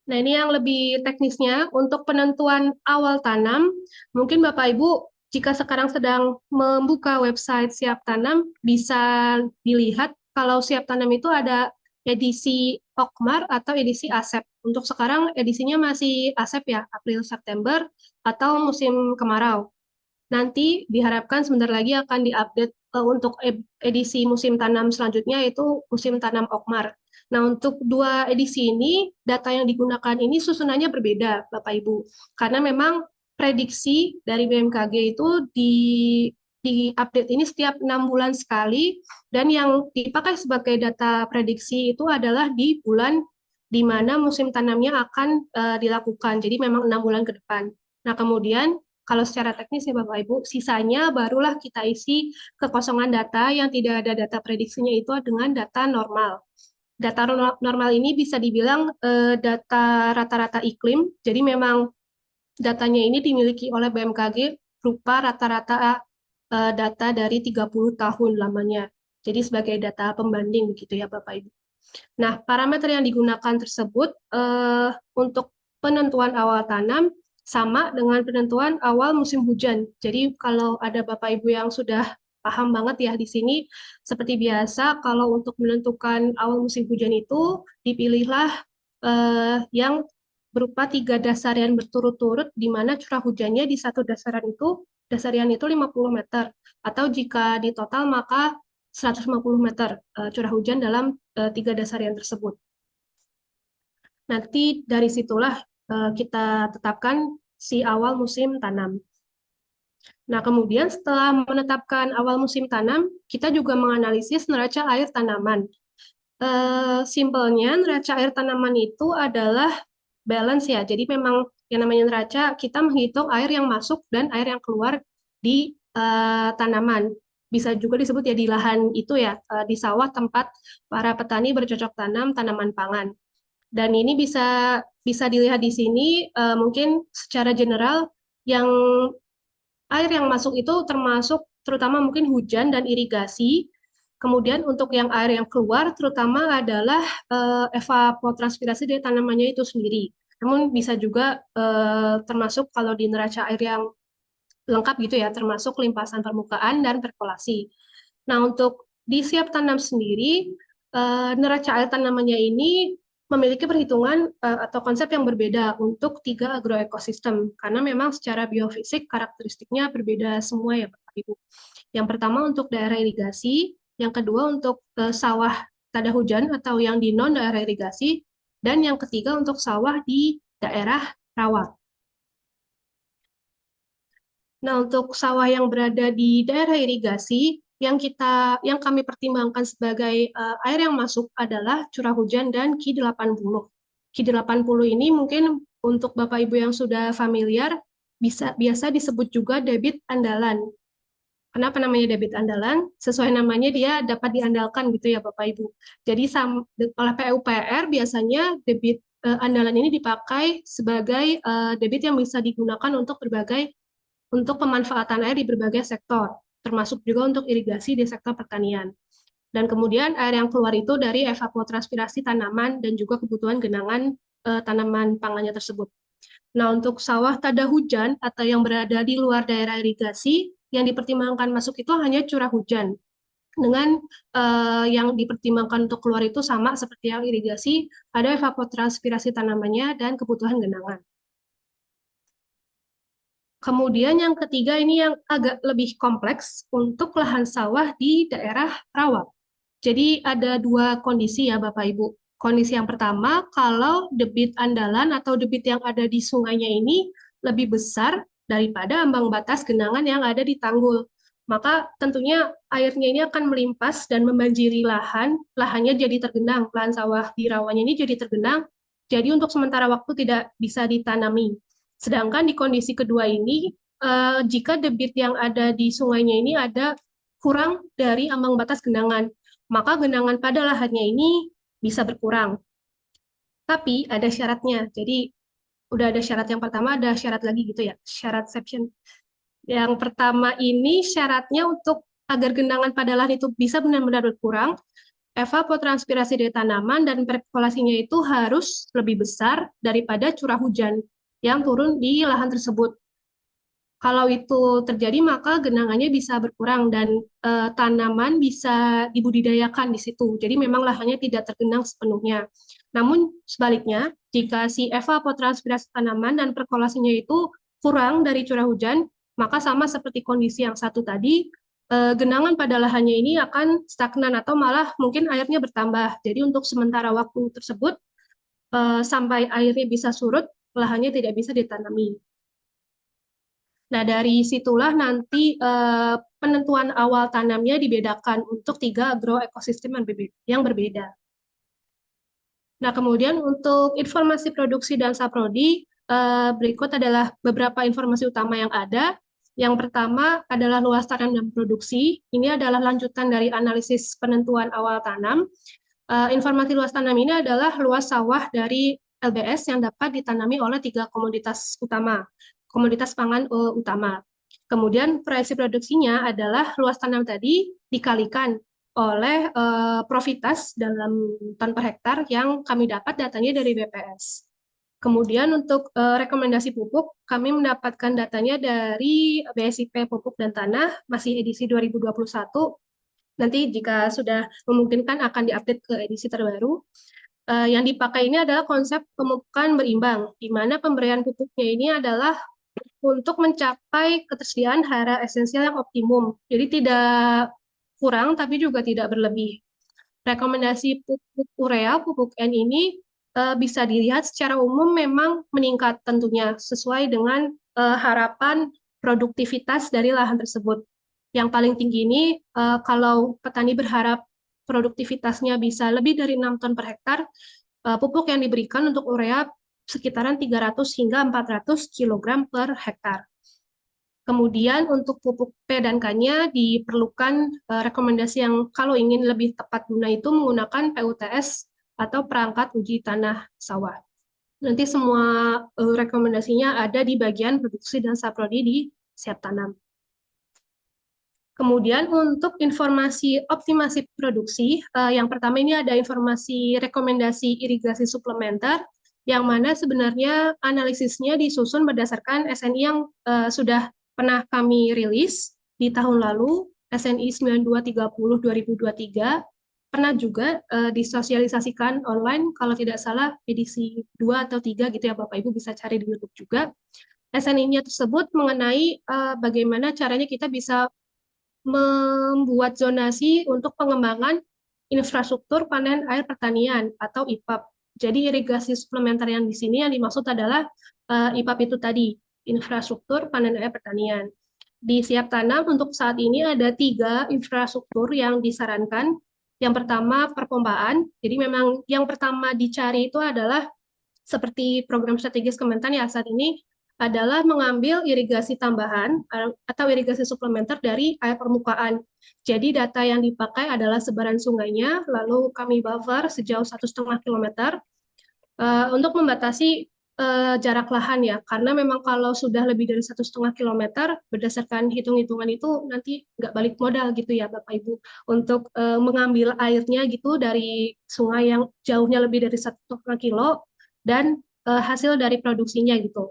Speaker 3: Nah, ini yang lebih teknisnya. Untuk penentuan awal tanam, mungkin Bapak Ibu, jika sekarang sedang membuka website Siap Tanam, bisa dilihat kalau Siap Tanam itu ada edisi Okmar atau edisi ASEP. Untuk sekarang edisinya masih ASEP ya, April-September atau musim kemarau. Nanti diharapkan sebentar lagi akan diupdate untuk edisi musim tanam selanjutnya, yaitu musim tanam Okmar. Nah, untuk dua edisi ini, data yang digunakan ini susunannya berbeda, Bapak Ibu. Karena memang prediksi dari BMKG itu di-update ini setiap 6 bulan sekali, dan yang dipakai sebagai data prediksi itu adalah di bulan di mana musim tanamnya akan dilakukan. Jadi memang 6 bulan ke depan. Nah, kemudian kalau secara teknis ya Bapak Ibu, sisanya barulah kita isi kekosongan data yang tidak ada data prediksinya itu dengan data normal. Data normal ini bisa dibilang data rata-rata iklim, jadi memang datanya ini dimiliki oleh BMKG berupa rata-rata data dari 30 tahun lamanya. Jadi sebagai data pembanding begitu ya Bapak Ibu. Nah, parameter yang digunakan tersebut untuk penentuan awal tanam sama dengan penentuan awal musim hujan. Jadi kalau ada Bapak Ibu yang sudah paham banget ya di sini, seperti biasa kalau untuk menentukan awal musim hujan itu dipilihlah yang berupa 3 dasarian berturut-turut, di mana curah hujannya di satu dasarian itu 50 meter, atau jika di total maka 150 meter curah hujan dalam 3 dasarian tersebut. Nanti dari situlah kita tetapkan si awal musim tanam. Nah, kemudian setelah menetapkan awal musim tanam, kita juga menganalisis neraca air tanaman. Simpelnya, neraca air tanaman itu adalah balance ya. Jadi memang yang namanya neraca, kita menghitung air yang masuk dan air yang keluar di tanaman. Bisa juga disebut ya di lahan itu ya, di sawah tempat para petani bercocok tanam tanaman pangan. Dan ini bisa dilihat di sini, mungkin secara general, yang air yang masuk itu termasuk terutama mungkin hujan dan irigasi. Kemudian untuk yang air yang keluar terutama adalah evapotranspirasi dari tanamannya itu sendiri. Namun bisa juga termasuk kalau di neraca air yang lengkap gitu ya, termasuk limpasan permukaan dan perkolasi. Nah, untuk di Siap Tanam sendiri, neraca air tanamannya ini memiliki perhitungan atau konsep yang berbeda untuk 3 agroekosistem, karena memang secara biofisik karakteristiknya berbeda semua ya Bapak Ibu. Yang pertama untuk daerah irigasi, yang kedua untuk sawah tada hujan atau yang di non daerah irigasi, dan yang ketiga untuk sawah di daerah rawa. Nah, untuk sawah yang berada di daerah irigasi, yang kami pertimbangkan sebagai air yang masuk adalah curah hujan dan Ki 80. Ki 80 ini mungkin untuk Bapak Ibu yang sudah familiar, biasa disebut juga debit andalan. Kenapa namanya debit andalan? Sesuai namanya dia dapat diandalkan gitu ya Bapak Ibu. Jadi oleh PUPR biasanya debit andalan ini dipakai sebagai debit yang bisa digunakan untuk pemanfaatan air di berbagai sektor, termasuk juga untuk irigasi di sektor pertanian. Dan kemudian air yang keluar itu dari evapotranspirasi tanaman dan juga kebutuhan genangan tanaman pangannya tersebut. Nah, untuk sawah tada hujan atau yang berada di luar daerah irigasi, yang dipertimbangkan masuk itu hanya curah hujan. Dengan yang dipertimbangkan untuk keluar itu sama seperti yang irigasi, ada evapotranspirasi tanamannya dan kebutuhan genangan. Kemudian yang ketiga ini yang agak lebih kompleks untuk lahan sawah di daerah rawa. Jadi ada dua kondisi ya Bapak Ibu. Kondisi yang pertama, kalau debit andalan atau debit yang ada di sungainya ini lebih besar daripada ambang batas genangan yang ada di tanggul. Maka tentunya airnya ini akan melimpas dan membanjiri lahannya jadi tergenang, lahan sawah di rawanya ini jadi tergenang, jadi untuk sementara waktu tidak bisa ditanami. Sedangkan di kondisi kedua ini, jika debit yang ada di sungainya ini ada kurang dari ambang batas genangan, maka genangan pada lahannya ini bisa berkurang. Tapi ada syaratnya. Jadi udah ada syarat yang pertama, ada syarat lagi gitu ya, syarat exception. Yang pertama ini syaratnya untuk agar genangan pada lahan itu bisa benar-benar berkurang, evapotranspirasi dari tanaman dan perkolasinya itu harus lebih besar daripada curah hujan yang turun di lahan tersebut. Kalau itu terjadi, maka genangannya bisa berkurang dan tanaman bisa dibudidayakan di situ. Jadi memang lahannya tidak tergenang sepenuhnya. Namun sebaliknya, jika si evapotranspirasi tanaman dan perkolasinya itu kurang dari curah hujan, maka sama seperti kondisi yang satu tadi, genangan pada lahannya ini akan stagnan atau malah mungkin airnya bertambah. Jadi untuk sementara waktu tersebut, sampai airnya bisa surut, lahannya tidak bisa ditanami. Nah, dari situlah nanti penentuan awal tanamnya dibedakan untuk 3 agroekosistem yang berbeda. Nah, kemudian untuk informasi produksi dan saprodi, berikut adalah beberapa informasi utama yang ada. Yang pertama adalah luas tanam dan produksi. Ini adalah lanjutan dari analisis penentuan awal tanam. Informasi luas tanam ini adalah luas sawah dari LBS yang dapat ditanami oleh 3 komoditas utama, komoditas pangan utama. Kemudian proyeksi produksinya adalah luas tanam tadi dikalikan oleh profitas dalam ton per hektar yang kami dapat datanya dari BPS. Kemudian untuk rekomendasi pupuk, kami mendapatkan datanya dari BSIP Pupuk dan Tanah, masih edisi 2021. Nanti jika sudah memungkinkan akan diupdate ke edisi terbaru. Yang dipakai ini adalah konsep pemupukan berimbang, di mana pemberian pupuknya ini adalah untuk mencapai ketersediaan hara esensial yang optimum. Jadi tidak kurang, tapi juga tidak berlebih. Rekomendasi pupuk urea, pupuk N ini bisa dilihat secara umum memang meningkat tentunya, sesuai dengan harapan produktivitas dari lahan tersebut. Yang paling tinggi ini, kalau petani berharap produktivitasnya bisa lebih dari 6 ton per hektar, pupuk yang diberikan untuk urea sekitaran 300 hingga 400 kg per hektar. Kemudian untuk pupuk P dan K-nya diperlukan rekomendasi yang kalau ingin lebih tepat guna itu menggunakan PUTS atau perangkat uji tanah sawah. Nanti semua rekomendasinya ada di bagian produksi dan saprodi di siap tanam. Kemudian untuk informasi optimasi produksi, yang pertama ini ada informasi rekomendasi irigasi suplementer, yang mana sebenarnya analisisnya disusun berdasarkan SNI yang sudah pernah kami rilis di tahun lalu, SNI 9230-2023, pernah juga disosialisasikan online, kalau tidak salah edisi 2 atau 3 gitu ya Bapak Ibu, bisa cari di YouTube juga. SNI-nya tersebut mengenai bagaimana caranya kita bisa membuat zonasi untuk pengembangan infrastruktur panen air pertanian atau IPAP. Jadi irigasi suplementer yang di sini yang dimaksud adalah IPAP itu tadi, infrastruktur panen air pertanian. Di Siap Tanam untuk saat ini ada 3 infrastruktur yang disarankan. Yang pertama perpompaan. Jadi memang yang pertama dicari itu adalah seperti program strategis Kementan ya saat ini adalah mengambil irigasi tambahan atau irigasi suplementer dari air permukaan. Jadi data yang dipakai adalah sebaran sungainya, lalu kami buffer sejauh 1,5 kilometer untuk membatasi jarak lahan ya, karena memang kalau sudah lebih dari 1,5 kilometer, berdasarkan hitung-hitungan itu nanti nggak balik modal gitu ya Bapak Ibu, untuk mengambil airnya gitu dari sungai yang jauhnya lebih dari 1,5 kilo, dan hasil dari produksinya gitu.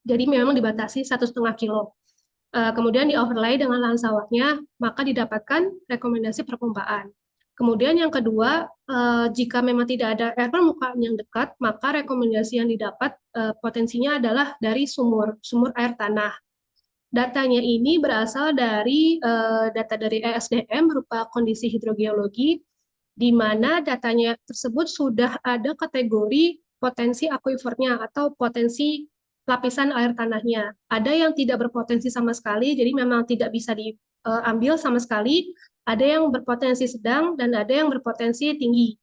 Speaker 3: Jadi memang dibatasi 1,5 kilo. Kemudian di overlay dengan lahan sawahnya, maka didapatkan rekomendasi perpompaan. Kemudian yang kedua, jika memang tidak ada air permukaan yang dekat, maka rekomendasi yang didapat potensinya adalah dari sumur air tanah. Datanya ini berasal dari data dari ESDM berupa kondisi hidrogeologi, di mana datanya tersebut sudah ada kategori potensi akuifernya atau potensi lapisan air tanahnya. Ada yang tidak berpotensi sama sekali, jadi memang tidak bisa diambil sama sekali. Ada yang berpotensi sedang dan ada yang berpotensi tinggi.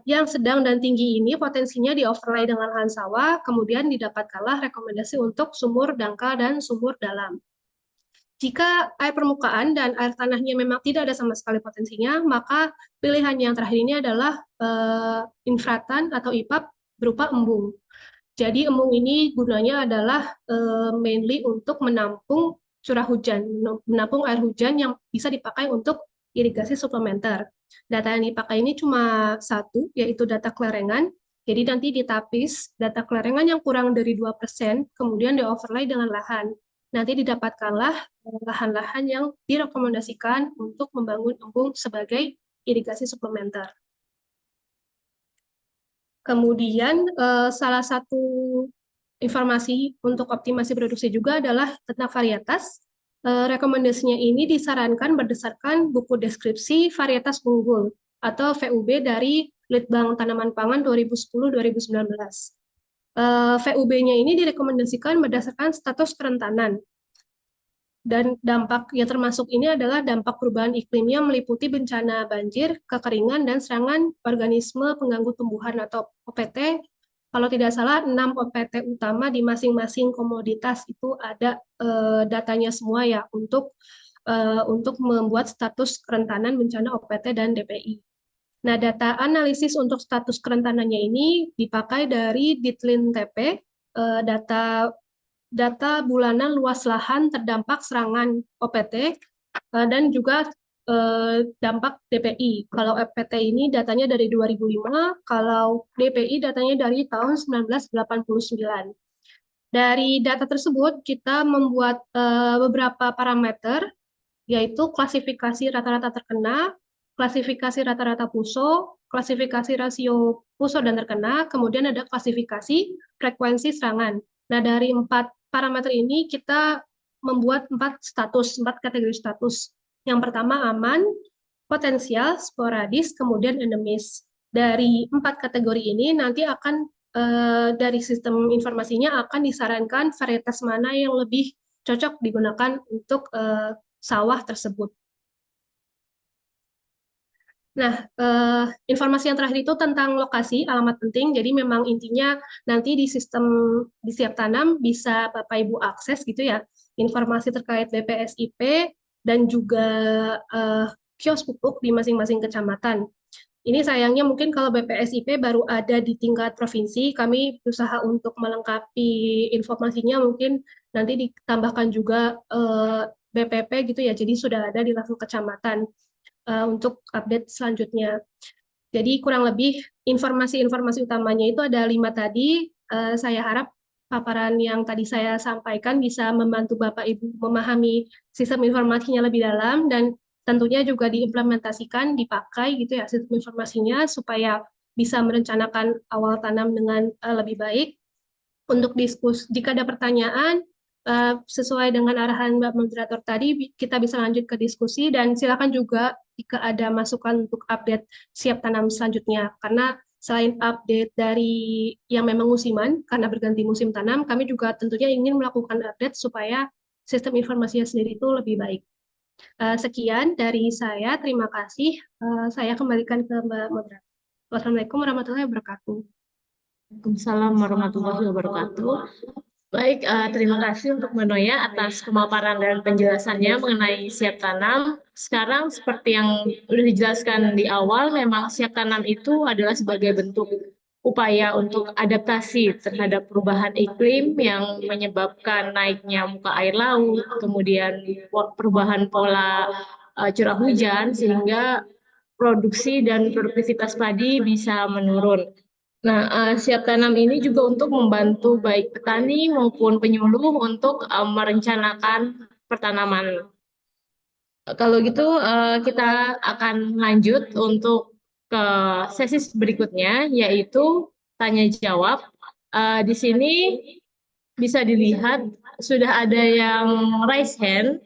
Speaker 3: Yang sedang dan tinggi ini potensinya di overlay dengan lahan sawah, kemudian didapatkanlah rekomendasi untuk sumur dangkal dan sumur dalam. Jika air permukaan dan air tanahnya memang tidak ada sama sekali potensinya, maka pilihan yang terakhir ini adalah infratan atau IPAP berupa embung. Jadi embung ini gunanya adalah mainly untuk menampung curah hujan, menampung air hujan yang bisa dipakai untuk irigasi suplementer. Data yang dipakai ini cuma satu, yaitu data kelerengan. Jadi nanti ditapis data kelerengan yang kurang dari 2%, kemudian di-overlay dengan lahan. Nanti didapatkanlah lahan-lahan yang direkomendasikan untuk membangun embung sebagai irigasi suplementer. Kemudian salah satu informasi untuk optimasi produksi juga adalah tentang varietas. Rekomendasinya ini disarankan berdasarkan buku deskripsi varietas unggul atau VUB dari Litbang Tanaman Pangan 2010-2019. VUB-nya ini direkomendasikan berdasarkan status kerentanan. Dan dampak yang termasuk ini adalah dampak perubahan iklimnya meliputi bencana banjir, kekeringan, dan serangan organisme pengganggu tumbuhan atau OPT. Kalau tidak salah, 6 OPT utama di masing-masing komoditas itu ada datanya semua ya untuk membuat status kerentanan bencana OPT dan DPI. Nah, data analisis untuk status kerentanannya ini dipakai dari Ditlin TP, data bulanan luas lahan terdampak serangan OPT, dan juga dampak DPI. Kalau OPT ini datanya dari 2005, kalau DPI datanya dari tahun 1989. Dari data tersebut, kita membuat beberapa parameter, yaitu klasifikasi rata-rata terkena, klasifikasi rata-rata PUSO, klasifikasi rasio PUSO dan terkena, kemudian ada klasifikasi frekuensi serangan. Nah, dari 4 parameter ini kita membuat 4 kategori status. Yang pertama aman, potensial, sporadis, kemudian endemis. Dari 4 kategori ini nanti akan dari sistem informasinya akan disarankan varietas mana yang lebih cocok digunakan untuk sawah tersebut. Nah, informasi yang terakhir itu tentang lokasi, alamat penting. Jadi memang intinya nanti di sistem di Siap Tanam bisa Bapak Ibu akses gitu ya, informasi terkait BPSIP dan juga kios pupuk di masing-masing kecamatan. Ini sayangnya mungkin kalau BPSIP baru ada di tingkat provinsi, kami berusaha untuk melengkapi informasinya, mungkin nanti ditambahkan juga BPP gitu ya, jadi sudah ada di level kecamatan untuk update selanjutnya. Jadi kurang lebih informasi-informasi utamanya itu ada 5 tadi. Saya harap paparan yang tadi saya sampaikan bisa membantu Bapak Ibu memahami sistem informasinya lebih dalam dan tentunya juga diimplementasikan, dipakai gitu ya sistem informasinya supaya bisa merencanakan awal tanam dengan lebih baik. Untuk diskusi, jika ada pertanyaan sesuai dengan arahan Mbak Moderator tadi, kita bisa lanjut ke diskusi dan silakan juga jika ada masukan untuk update Siap Tanam selanjutnya. Karena selain update dari yang memang musiman, karena berganti musim tanam, kami juga tentunya ingin melakukan update supaya sistem informasinya sendiri itu lebih baik. Sekian dari saya, terima kasih. Saya kembalikan ke Mbak Moderator. Wassalamualaikum warahmatullahi wabarakatuh.
Speaker 1: Waalaikumsalam warahmatullahi wabarakatuh. Baik, terima kasih untuk Mbak Noya atas pemaparan dan penjelasannya mengenai siap tanam. Sekarang seperti yang sudah dijelaskan di awal, memang siap tanam itu adalah sebagai bentuk upaya untuk adaptasi terhadap perubahan iklim yang menyebabkan naiknya muka air laut, kemudian perubahan pola curah hujan, sehingga produksi dan produktivitas padi bisa menurun. Nah, siap tanam ini juga untuk membantu baik petani maupun penyuluh untuk merencanakan pertanaman. Kalau gitu, kita akan lanjut untuk ke sesi berikutnya, yaitu tanya jawab. Di sini bisa dilihat sudah ada yang raise hand.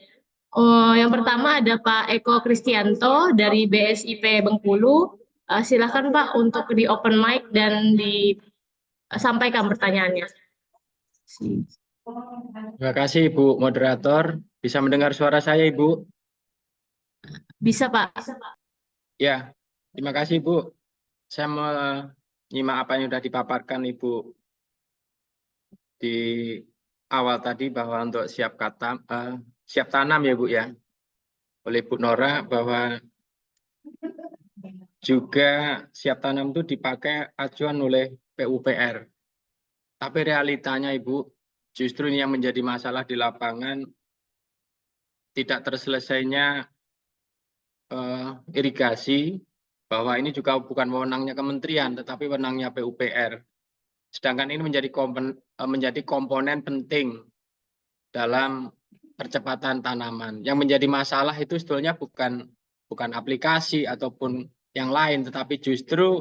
Speaker 1: Yang pertama ada Pak Eko Kristianto dari BSIP Bengkulu. Silakan Pak untuk di open mic dan disampaikan pertanyaannya.
Speaker 4: Terima kasih Ibu Moderator. Bisa mendengar suara saya Ibu?
Speaker 1: Bisa Pak.
Speaker 4: Ya, terima kasih Ibu. Saya menyimak apa yang sudah dipaparkan Ibu di awal tadi bahwa untuk siap tanam ya Bu ya, oleh Bu Nora, bahwa juga siap tanam itu dipakai acuan oleh PUPR. Tapi realitanya Ibu, justru ini yang menjadi masalah di lapangan, tidak terselesainya irigasi, bahwa ini juga bukan wewenangnya kementerian, tetapi wewenangnya PUPR. Sedangkan ini menjadi komponen penting dalam percepatan tanaman. Yang menjadi masalah itu sebetulnya bukan aplikasi ataupun yang lain, tetapi justru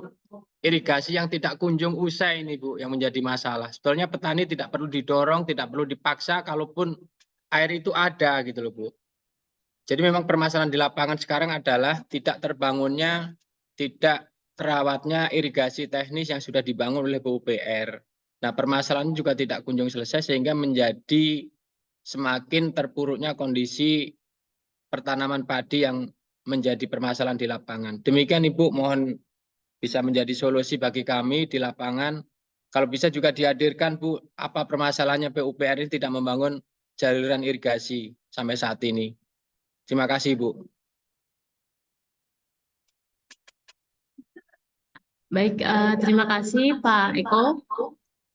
Speaker 4: irigasi yang tidak kunjung usai ini Bu, yang menjadi masalah. Sebetulnya petani tidak perlu didorong, tidak perlu dipaksa, kalaupun air itu ada gitu loh Bu. Jadi memang permasalahan di lapangan sekarang adalah tidak terbangunnya, tidak terawatnya irigasi teknis yang sudah dibangun oleh PUPR. Nah, permasalahan juga tidak kunjung selesai sehingga menjadi semakin terpuruknya kondisi pertanaman padi yang menjadi permasalahan di lapangan. Demikian Ibu, mohon bisa menjadi solusi bagi kami di lapangan. Kalau bisa juga dihadirkan Bu, apa permasalahannya PUPR ini tidak membangun jaluran irigasi sampai saat ini. Terima kasih Bu.
Speaker 1: Baik, terima kasih Pak Eko.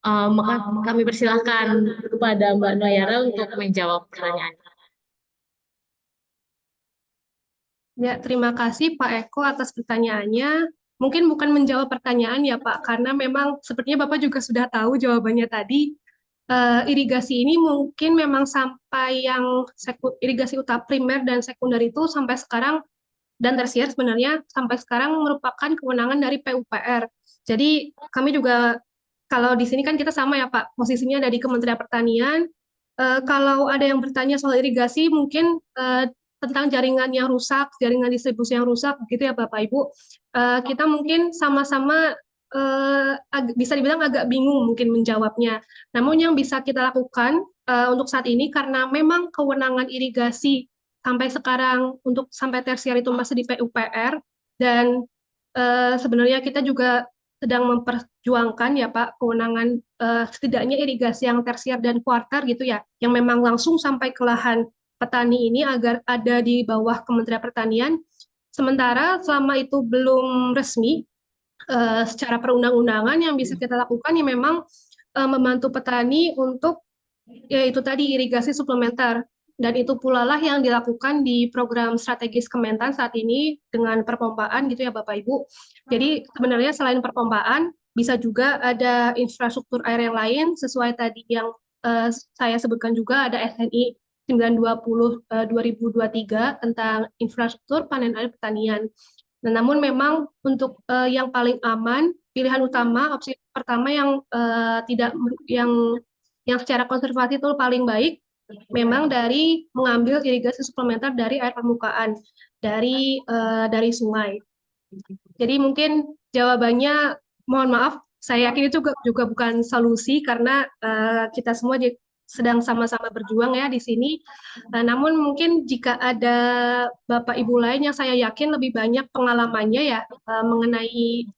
Speaker 1: Maka kami persilahkan kepada Mbak Noyara untuk menjawab pertanyaan.
Speaker 3: Ya, terima kasih Pak Eko atas pertanyaannya. Mungkin bukan menjawab pertanyaan ya Pak, karena memang sepertinya Bapak juga sudah tahu jawabannya tadi. Irigasi ini mungkin memang sampai yang irigasi utama primer dan sekunder itu sampai sekarang dan tersier sebenarnya sampai sekarang merupakan kewenangan dari PUPR. Jadi kami juga kalau di sini kan kita sama ya Pak, posisinya ada di Kementerian Pertanian. Kalau ada yang bertanya soal irigasi mungkin tentang jaringan yang rusak, jaringan distribusi yang rusak, begitu ya Bapak Ibu. Kita mungkin sama-sama bisa dibilang agak bingung mungkin menjawabnya. Namun yang bisa kita lakukan untuk saat ini karena memang kewenangan irigasi sampai sekarang untuk sampai tersier itu masih di PUPR dan sebenarnya kita juga sedang memperjuangkan ya Pak kewenangan setidaknya irigasi yang tersier dan kuarter gitu ya, yang memang langsung sampai ke lahan petani ini agar ada di bawah Kementerian Pertanian. Sementara selama itu belum resmi, secara perundang-undangan yang bisa kita lakukan ya memang membantu petani untuk yaitu tadi irigasi suplementer. Dan itu pula lah yang dilakukan di program strategis Kementan saat ini dengan perpompaan gitu ya Bapak Ibu. Jadi sebenarnya selain perpompaan bisa juga ada infrastruktur air yang lain sesuai tadi yang saya sebutkan juga ada SNI 920 2023 tentang infrastruktur panen air pertanian. Nah, namun memang untuk yang paling aman, pilihan utama, opsi pertama yang tidak yang secara konservasi itu paling baik, memang dari mengambil irigasi suplementer dari air permukaan, dari sungai. Jadi mungkin jawabannya, mohon maaf, saya yakin itu juga bukan solusi karena kita semua sedang sama-sama berjuang ya di sini. Namun mungkin jika ada Bapak Ibu lain yang saya yakin lebih banyak pengalamannya ya mengenai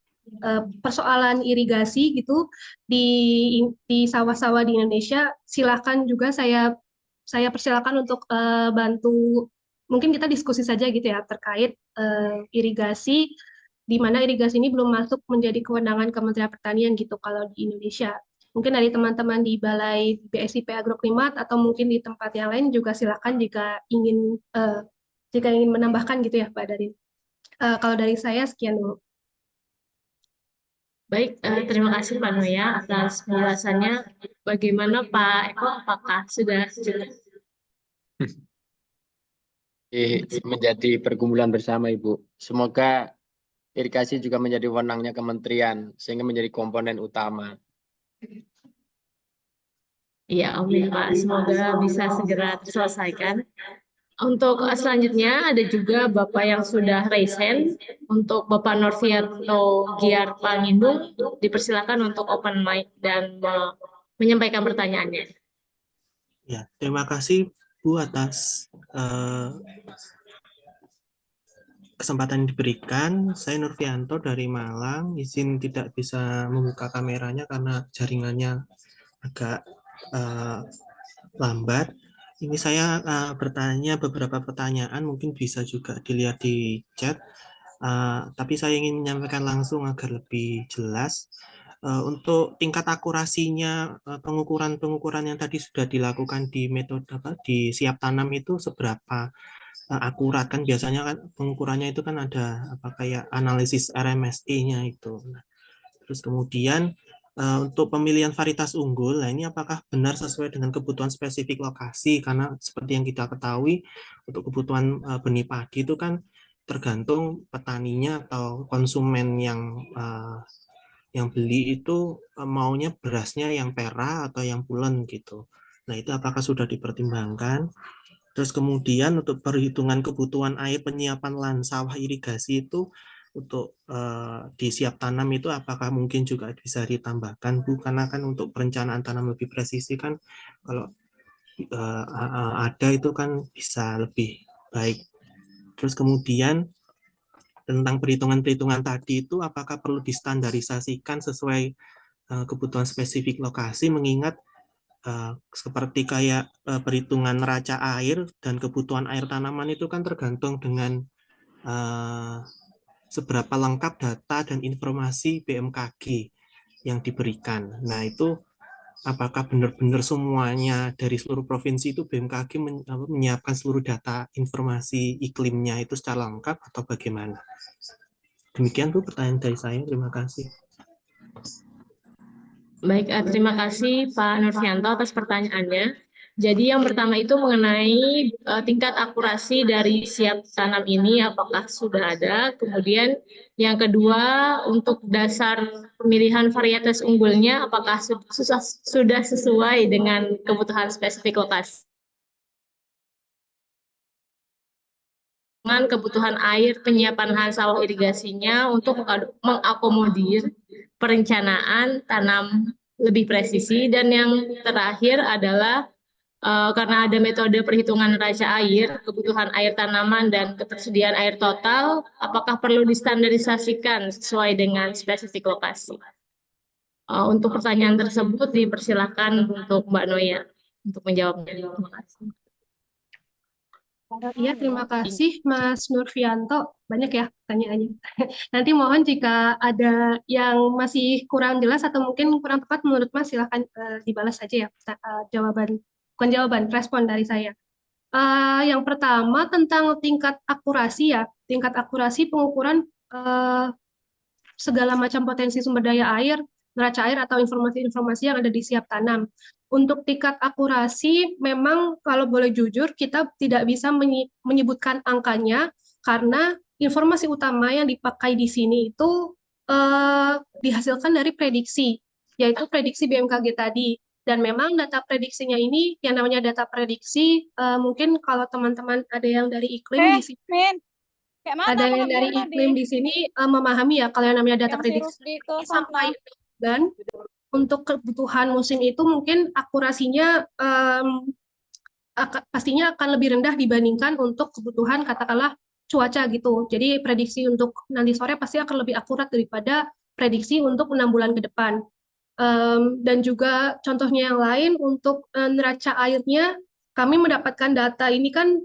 Speaker 3: persoalan irigasi gitu di sawah-sawah di Indonesia, silakan juga saya persilakan untuk bantu. Mungkin kita diskusi saja gitu ya terkait irigasi, di mana irigasi ini belum masuk menjadi kewenangan Kementerian Pertanian gitu kalau di Indonesia. Mungkin dari teman-teman di Balai BSIP Agroklimat atau mungkin di tempat yang lain juga silakan jika ingin menambahkan gitu ya Pak Darin. Kalau dari saya sekian dulu.
Speaker 1: Baik, terima kasih Pak Noya atas penjelasannya. Bagaimana Pak Eko, apakah sudah cukup?
Speaker 4: Menjadi pergumulan bersama Ibu. Semoga irigasi juga menjadi wewenangnya kementerian sehingga menjadi komponen utama.
Speaker 1: Iya, amin Pak. Semoga bisa segera terselesaikan. Untuk selanjutnya ada juga Bapak yang sudah raise hand. Untuk Bapak Norvianto Giar Pangindung, dipersilakan untuk open mic dan menyampaikan pertanyaannya.
Speaker 6: Ya, terima kasih Bu atas kesempatan yang diberikan. Saya Nurvianto dari Malang, izin tidak bisa membuka kameranya karena jaringannya agak lambat. Ini saya bertanya beberapa pertanyaan, mungkin bisa juga dilihat di chat. Tapi saya ingin menyampaikan langsung agar lebih jelas. Untuk tingkat akurasinya pengukuran yang tadi sudah dilakukan di metode di siap tanam itu seberapa akurat, kan biasanya kan pengukurannya itu kan ada kayak analisis RMSE-nya itu. Nah, terus kemudian untuk pemilihan varietas unggul, nah ini apakah benar sesuai dengan kebutuhan spesifik lokasi? Karena seperti yang kita ketahui untuk kebutuhan benih padi itu kan tergantung petaninya atau konsumen yang beli itu maunya berasnya yang perah atau yang pulen gitu. Nah itu apakah sudah dipertimbangkan? Terus kemudian untuk perhitungan kebutuhan air penyiapan lahan sawah irigasi itu untuk di siap tanam itu apakah mungkin juga bisa ditambahkan Bu? Karena kan untuk perencanaan tanam lebih presisi kan kalau ada itu kan bisa lebih baik. Terus kemudian tentang perhitungan-perhitungan tadi itu apakah perlu distandarisasikan sesuai kebutuhan spesifik lokasi, mengingat seperti kayak perhitungan neraca air dan kebutuhan air tanaman itu kan tergantung dengan seberapa lengkap data dan informasi BMKG yang diberikan. Nah itu apakah benar-benar semuanya dari seluruh provinsi itu BMKG menyiapkan seluruh data informasi iklimnya itu secara lengkap atau bagaimana? Demikian Bu pertanyaan dari saya. Terima kasih.
Speaker 1: Baik, terima kasih Pak Nurvianto atas pertanyaannya. Jadi yang pertama itu mengenai tingkat akurasi dari siap tanam ini apakah sudah ada. Kemudian yang kedua untuk dasar pemilihan varietas unggulnya apakah sudah sesuai dengan kebutuhan spesifik lokasi. Dengan kebutuhan air penyiapan lahan sawah irigasinya untuk mengakomodir perencanaan tanam lebih presisi. Dan yang terakhir adalah karena ada metode perhitungan neraca air, kebutuhan air tanaman dan ketersediaan air total, apakah perlu distandarisasikan sesuai dengan spesifik lokasi? Untuk pertanyaan tersebut dipersilakan untuk Mbak Noya untuk menjawabnya. Terima kasih.
Speaker 3: Iya, terima kasih Mas Nurvianto. Banyak ya pertanyaannya. Nanti mohon jika ada yang masih kurang jelas atau mungkin kurang tepat menurut Mas, silakan dibalas saja ya respon dari saya. Yang pertama tentang tingkat akurasi ya, tingkat akurasi pengukuran segala macam potensi sumber daya air, neraca air atau informasi-informasi yang ada di siap tanam. Untuk tingkat akurasi, memang kalau boleh jujur, kita tidak bisa menyebutkan angkanya karena informasi utama yang dipakai di sini itu dihasilkan dari prediksi, yaitu prediksi BMKG tadi. Dan memang data prediksinya ini, yang namanya data prediksi, mungkin kalau teman-teman ada yang dari iklim di sini, ada yang dari iklim di sini memahami ya kalau yang namanya data prediksi sampai bulan untuk kebutuhan musim itu mungkin akurasinya pastinya akan lebih rendah dibandingkan untuk kebutuhan katakanlah cuaca gitu. Jadi prediksi untuk nanti sore pasti akan lebih akurat daripada prediksi untuk 6 bulan ke depan. Dan juga contohnya yang lain untuk neraca airnya, kami mendapatkan data ini kan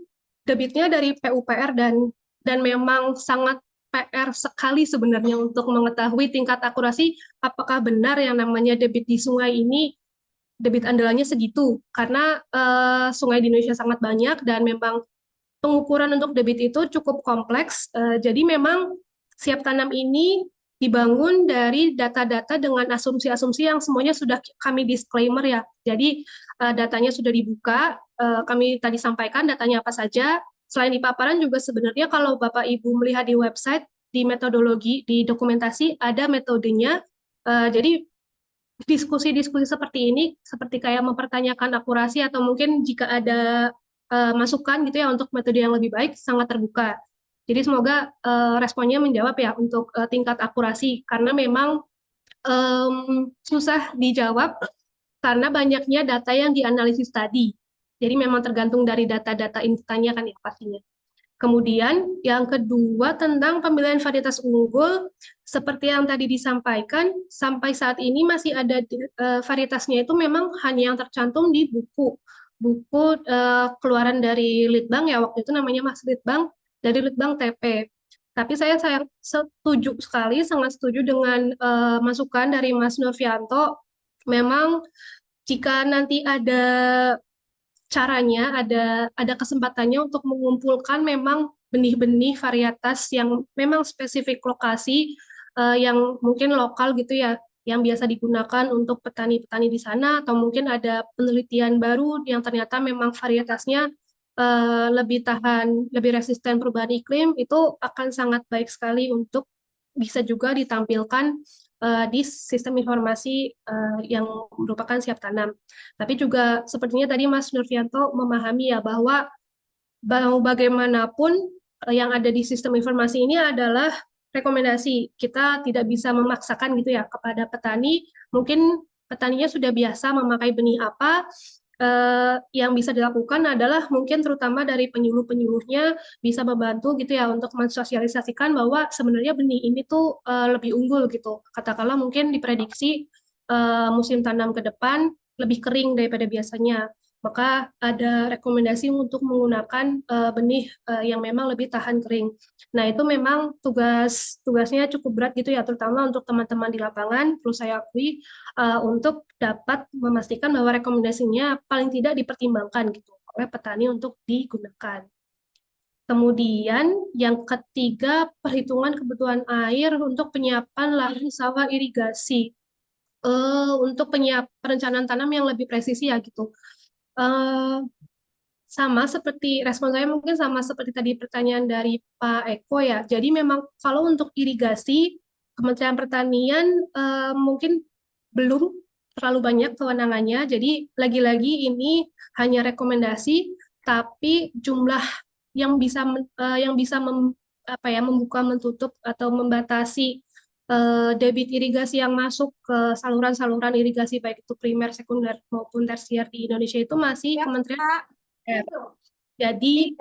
Speaker 3: debitnya dari PUPR dan memang sangat PR sekali sebenarnya untuk mengetahui tingkat akurasi apakah benar yang namanya debit di sungai ini debit andalannya segitu, karena sungai di Indonesia sangat banyak dan memang pengukuran untuk debit itu cukup kompleks. Jadi memang siap tanam ini dibangun dari data-data dengan asumsi-asumsi yang semuanya sudah kami disclaimer ya. Jadi datanya sudah dibuka, kami tadi sampaikan datanya apa saja. Selain di paparan juga sebenarnya kalau Bapak Ibu melihat di website, di metodologi, di dokumentasi ada metodenya. Jadi diskusi-diskusi seperti ini, seperti kayak mempertanyakan akurasi atau mungkin jika ada masukan gitu ya untuk metode yang lebih baik, sangat terbuka. Jadi semoga responnya menjawab ya untuk tingkat akurasi, karena memang susah dijawab karena banyaknya data yang dianalisis tadi. Jadi memang tergantung dari data-data inputannya kan ya pastinya. Kemudian yang kedua tentang pemilihan varietas unggul, seperti yang tadi disampaikan, sampai saat ini masih ada varietasnya itu memang hanya yang tercantum di buku keluaran dari Litbang ya, waktu itu namanya Mas Litbang, dari Litbang TP. Tapi saya setuju sekali, sangat setuju dengan masukan dari Mas Nurfianto. Memang jika nanti ada caranya, ada kesempatannya untuk mengumpulkan memang benih-benih varietas yang memang spesifik lokasi, yang mungkin lokal gitu ya, yang biasa digunakan untuk petani-petani di sana, atau mungkin ada penelitian baru yang ternyata memang varietasnya lebih tahan, lebih resisten perubahan iklim, itu akan sangat baik sekali untuk bisa juga ditampilkan di sistem informasi yang merupakan siap tanam. Tapi juga sepertinya tadi Mas Nurfianto memahami ya bahwa bagaimanapun yang ada di sistem informasi ini adalah rekomendasi. Kita tidak bisa memaksakan gitu ya kepada petani. Mungkin petaninya sudah biasa memakai benih apa, yang bisa dilakukan adalah mungkin terutama dari penyuluh-penyuluhnya bisa membantu gitu ya untuk mensosialisasikan bahwa sebenarnya benih ini tuh lebih unggul gitu. Katakanlah mungkin diprediksi musim tanam ke depan lebih kering daripada biasanya. Maka ada rekomendasi untuk menggunakan benih yang memang lebih tahan kering. Nah, itu memang tugasnya cukup berat gitu ya, terutama untuk teman-teman di lapangan, perlu saya akui, untuk dapat memastikan bahwa rekomendasinya paling tidak dipertimbangkan gitu oleh petani untuk digunakan. Kemudian yang ketiga, perhitungan kebutuhan air untuk penyiapan lahan sawah irigasi. Untuk perencanaan tanam yang lebih presisi ya gitu. Sama seperti respon saya mungkin sama seperti tadi pertanyaan dari Pak Eko ya. Jadi memang kalau untuk irigasi, Kementerian Pertanian mungkin belum terlalu banyak kewenangannya. Jadi lagi-lagi ini hanya rekomendasi, tapi jumlah yang bisa membuka, menutup atau membatasi debit irigasi yang masuk ke saluran-saluran irigasi baik itu primer, sekunder maupun tersier di Indonesia itu masih Kementerian PUPR. Jadi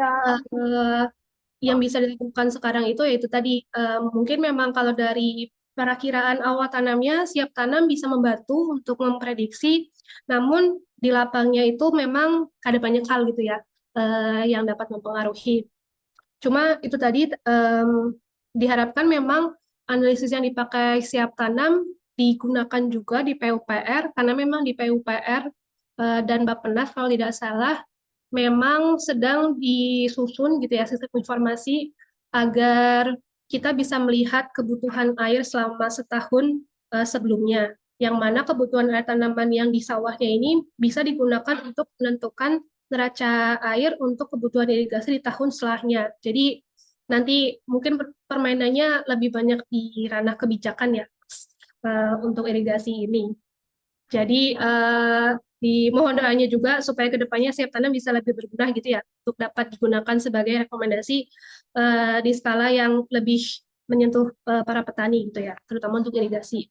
Speaker 3: yang bisa dilakukan sekarang itu yaitu tadi mungkin memang kalau dari perakiraan awal tanamnya siap tanam bisa membantu untuk memprediksi, namun di lapangnya itu memang ada banyak hal gitu ya yang dapat mempengaruhi. Cuma itu tadi diharapkan memang analisis yang dipakai siap tanam digunakan juga di PUPR, karena memang di PUPR dan Bappenas kalau tidak salah memang sedang disusun gitu ya sistem informasi agar kita bisa melihat kebutuhan air selama setahun sebelumnya, yang mana kebutuhan air tanaman yang di sawahnya ini bisa digunakan untuk menentukan neraca air untuk kebutuhan irigasi di tahun setelahnya. Jadi nanti mungkin permainannya lebih banyak di ranah kebijakan ya untuk irigasi ini. Jadi dimohon doanya juga supaya kedepannya siap tanam bisa lebih berguna gitu ya untuk dapat digunakan sebagai rekomendasi di skala yang lebih menyentuh para petani gitu ya, terutama untuk irigasi.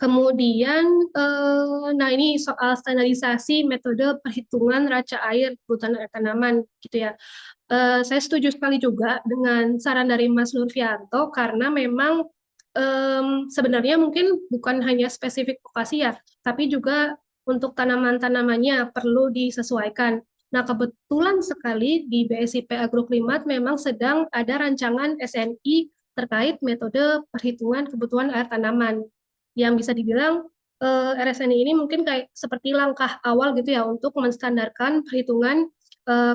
Speaker 3: Kemudian, nah ini soal standarisasi metode perhitungan raca air kebutuhan air tanaman gitu ya. Saya setuju sekali juga dengan saran dari Mas Nurfianto karena memang sebenarnya mungkin bukan hanya spesifik lokasi ya, tapi juga untuk tanaman-tanamannya perlu disesuaikan. Nah, kebetulan sekali di BSIP Agroklimat memang sedang ada rancangan SNI terkait metode perhitungan kebutuhan air tanaman yang bisa dibilang RSNI ini mungkin kayak seperti langkah awal gitu ya untuk menstandarkan perhitungan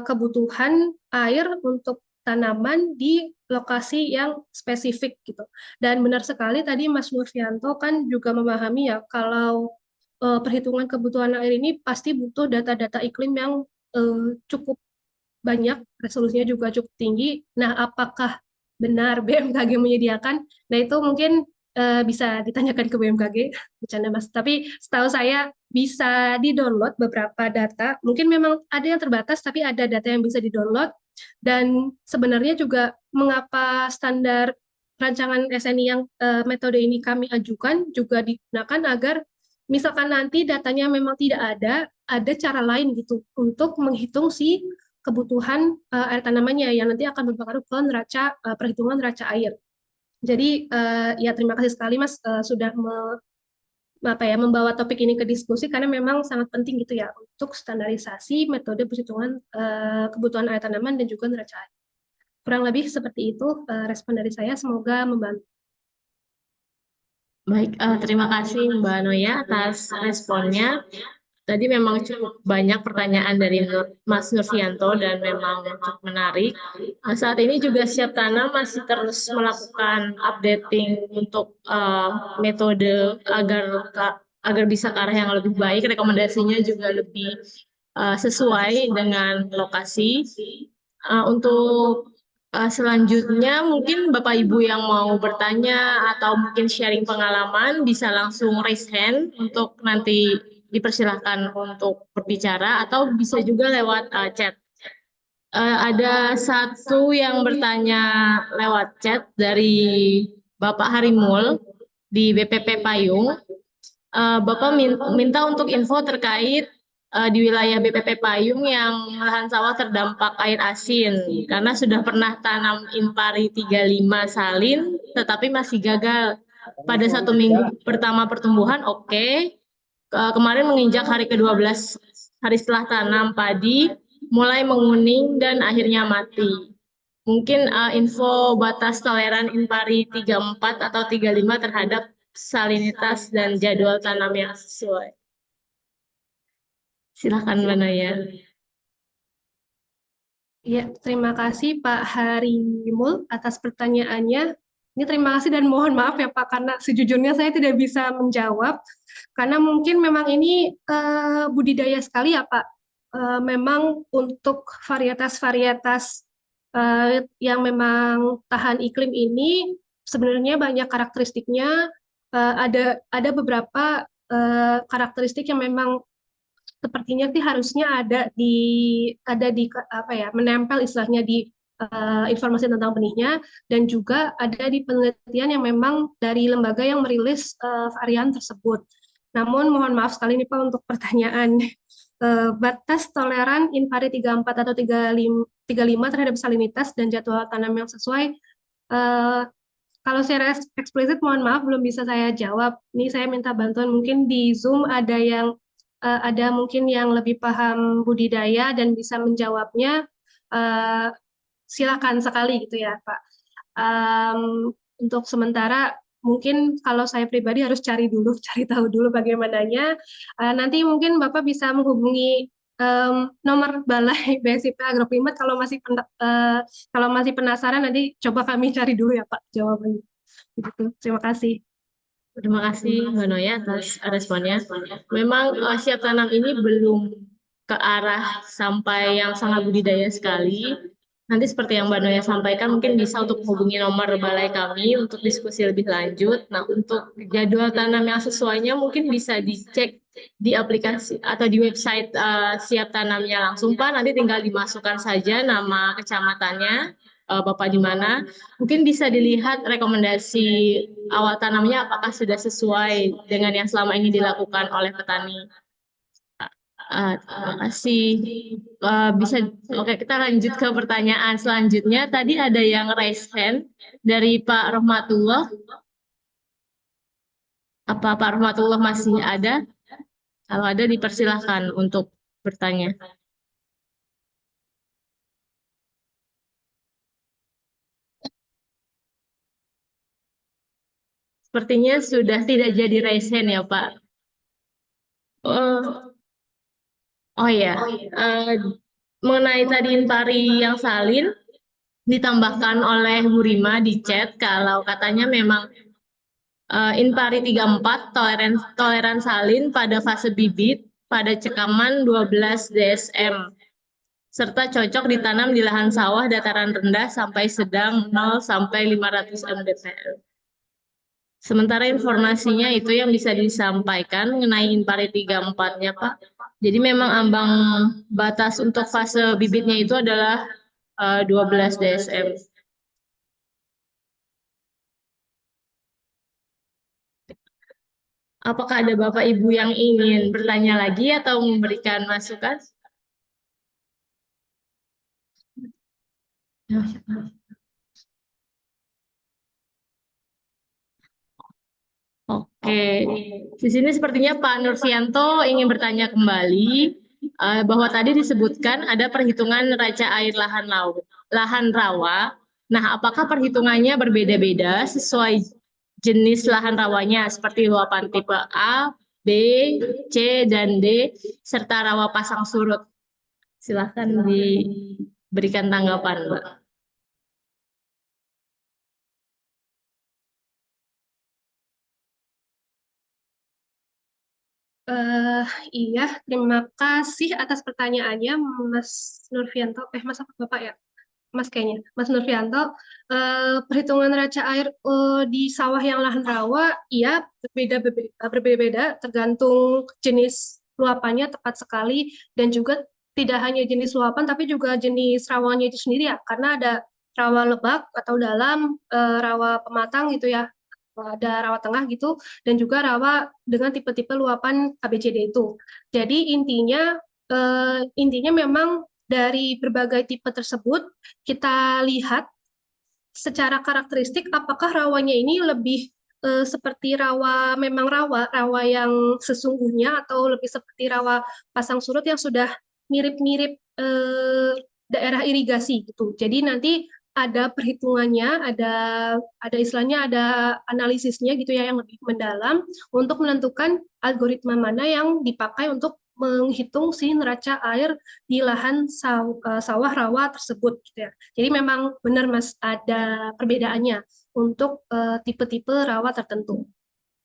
Speaker 3: kebutuhan air untuk tanaman di lokasi yang spesifik gitu. Dan benar sekali tadi Mas Nurfianto kan juga memahami ya kalau perhitungan kebutuhan air ini pasti butuh data-data iklim yang cukup banyak, resolusinya juga cukup tinggi. Nah, apakah benar BMKG menyediakan? Nah, itu mungkin bisa ditanyakan ke BMKG, bercanda Mas. Tapi setahu saya bisa di-download beberapa data. Mungkin memang ada yang terbatas, tapi ada data yang bisa di-download. Dan sebenarnya juga mengapa standar rancangan SNI yang metode ini kami ajukan juga digunakan agar misalkan nanti datanya memang tidak ada cara lain gitu untuk menghitung si kebutuhan air tanamannya yang nanti akan berpengaruh ke perhitungan neraca air. Jadi ya terima kasih sekali Mas sudah membawa topik ini ke diskusi karena memang sangat penting gitu ya untuk standarisasi metode perhitungan kebutuhan air tanaman dan juga neraca air. Kurang lebih seperti itu respon dari saya, semoga membantu.
Speaker 1: Baik, terima kasih Mbak Noya atas responnya. Tadi memang cukup banyak pertanyaan dari Mas Nurfianto dan memang cukup menarik. Saat ini juga Siap Tanam masih terus melakukan updating untuk metode agar bisa ke arah yang lebih baik. Rekomendasinya juga lebih sesuai dengan lokasi. Untuk selanjutnya mungkin Bapak Ibu yang mau bertanya atau mungkin sharing pengalaman bisa langsung raise hand untuk nanti dipersilahkan untuk berbicara atau bisa juga lewat chat. Ada satu yang bertanya lewat chat dari Bapak Harimul di BPP Payung. Bapak minta untuk info terkait di wilayah BPP Payung yang lahan sawah terdampak air asin karena sudah pernah tanam impari 35 salin tetapi masih gagal. Pada 1 minggu pertama pertumbuhan oke. Kemarin menginjak hari ke-12 hari setelah tanam padi mulai menguning dan akhirnya mati. Mungkin info batas toleran impari 34 atau 35 terhadap salinitas dan jadwal tanam yang sesuai. Silakan Mbak Noya.
Speaker 3: Ya, terima kasih Pak Harimul atas pertanyaannya. Ini terima kasih dan mohon maaf ya Pak, karena sejujurnya saya tidak bisa menjawab, karena mungkin memang ini budidaya sekali ya Pak. Memang untuk varietas-varietas yang memang tahan iklim ini sebenarnya banyak karakteristiknya. Ada beberapa karakteristik yang memang sepertinya sih harusnya ada di apa ya, menempel istilahnya di informasi tentang benihnya, dan juga ada di penelitian yang memang dari lembaga yang merilis varian tersebut. Namun mohon maaf sekali nih Pak untuk pertanyaan. Batas toleran impari 34 atau 35 terhadap salinitas dan jadwal tanam yang sesuai. Kalau secara eksplisit mohon maaf belum bisa saya jawab. Ini saya minta bantuan, mungkin di Zoom ada mungkin yang lebih paham budidaya dan bisa menjawabnya, silakan sekali gitu ya Pak. Untuk sementara mungkin kalau saya pribadi harus cari tahu dulu bagaimananya. Nanti mungkin Bapak bisa menghubungi nomor Balai BSIP Agroklimat kalau masih penasaran, nanti coba kami cari dulu ya Pak jawabannya. Begitu. Terima kasih.
Speaker 1: Terima kasih Mbak Noya atas responnya. Memang Siap Tanam ini belum ke arah sampai yang sangat budidaya sekali. Nanti seperti yang Mbak Noya sampaikan, mungkin bisa untuk menghubungi nomor balai kami untuk diskusi lebih lanjut. Nah, untuk jadwal tanam yang sesuainya mungkin bisa dicek di aplikasi atau di website Siap Tanamnya langsung Pak. Nanti tinggal dimasukkan saja nama kecamatannya, Bapak di mana. Mungkin bisa dilihat rekomendasi awal tanamnya apakah sudah sesuai dengan yang selama ini dilakukan oleh petani. Terima kasih. Bisa, oke, kita lanjut ke pertanyaan selanjutnya. Tadi ada yang raise hand dari Pak Rahmatullah. Apa Pak Rahmatullah masih ada? Kalau ada, dipersilahkan untuk bertanya. Sepertinya sudah tidak jadi raise hand ya, Pak. Oh ya, mengenai tadi Impari yang salin, ditambahkan oleh Bu Rima di chat kalau katanya memang Impari 34 toleran salin pada fase bibit pada cekaman 12 DSM serta cocok ditanam di lahan sawah dataran rendah sampai sedang 0 sampai 500 mdpl. Sementara informasinya itu yang bisa disampaikan mengenai Impari 34-nya, Pak. Jadi memang ambang batas untuk fase bibitnya itu adalah 12 DSM. Apakah ada Bapak Ibu yang ingin bertanya lagi atau memberikan masukan? Oke, di sini sepertinya Pak Nurfianto ingin bertanya kembali bahwa tadi disebutkan ada perhitungan neraca air lahan rawa. Nah, apakah perhitungannya berbeda-beda sesuai jenis lahan rawanya seperti luapan tipe A, B, C, dan D, serta rawa pasang surut? Silahkan diberikan tanggapan, Mbak.
Speaker 3: Iya, terima kasih atas pertanyaannya, Mas Nurfianto. Mas apa Bapak ya? Mas kayaknya, Mas Nurfianto. Perhitungan neraca air di sawah yang lahan rawa, iya berbeda-beda tergantung jenis luapannya tepat sekali dan juga tidak hanya jenis luapan tapi juga jenis rawanya itu sendiri ya, karena ada rawa lebak atau dalam, rawa pematang gitu ya. Ada rawa tengah gitu, dan juga rawa dengan tipe-tipe luapan ABCD itu. Jadi intinya memang dari berbagai tipe tersebut kita lihat secara karakteristik apakah rawanya ini lebih seperti memang rawa yang sesungguhnya atau lebih seperti rawa pasang surut yang sudah mirip-mirip daerah irigasi gitu. Jadi nanti ada perhitungannya, ada istilahnya, ada analisisnya gitu ya yang lebih mendalam untuk menentukan algoritma mana yang dipakai untuk menghitung si neraca air di lahan sawah rawa tersebut gitu ya. Jadi memang benar Mas ada perbedaannya untuk tipe-tipe rawa tertentu.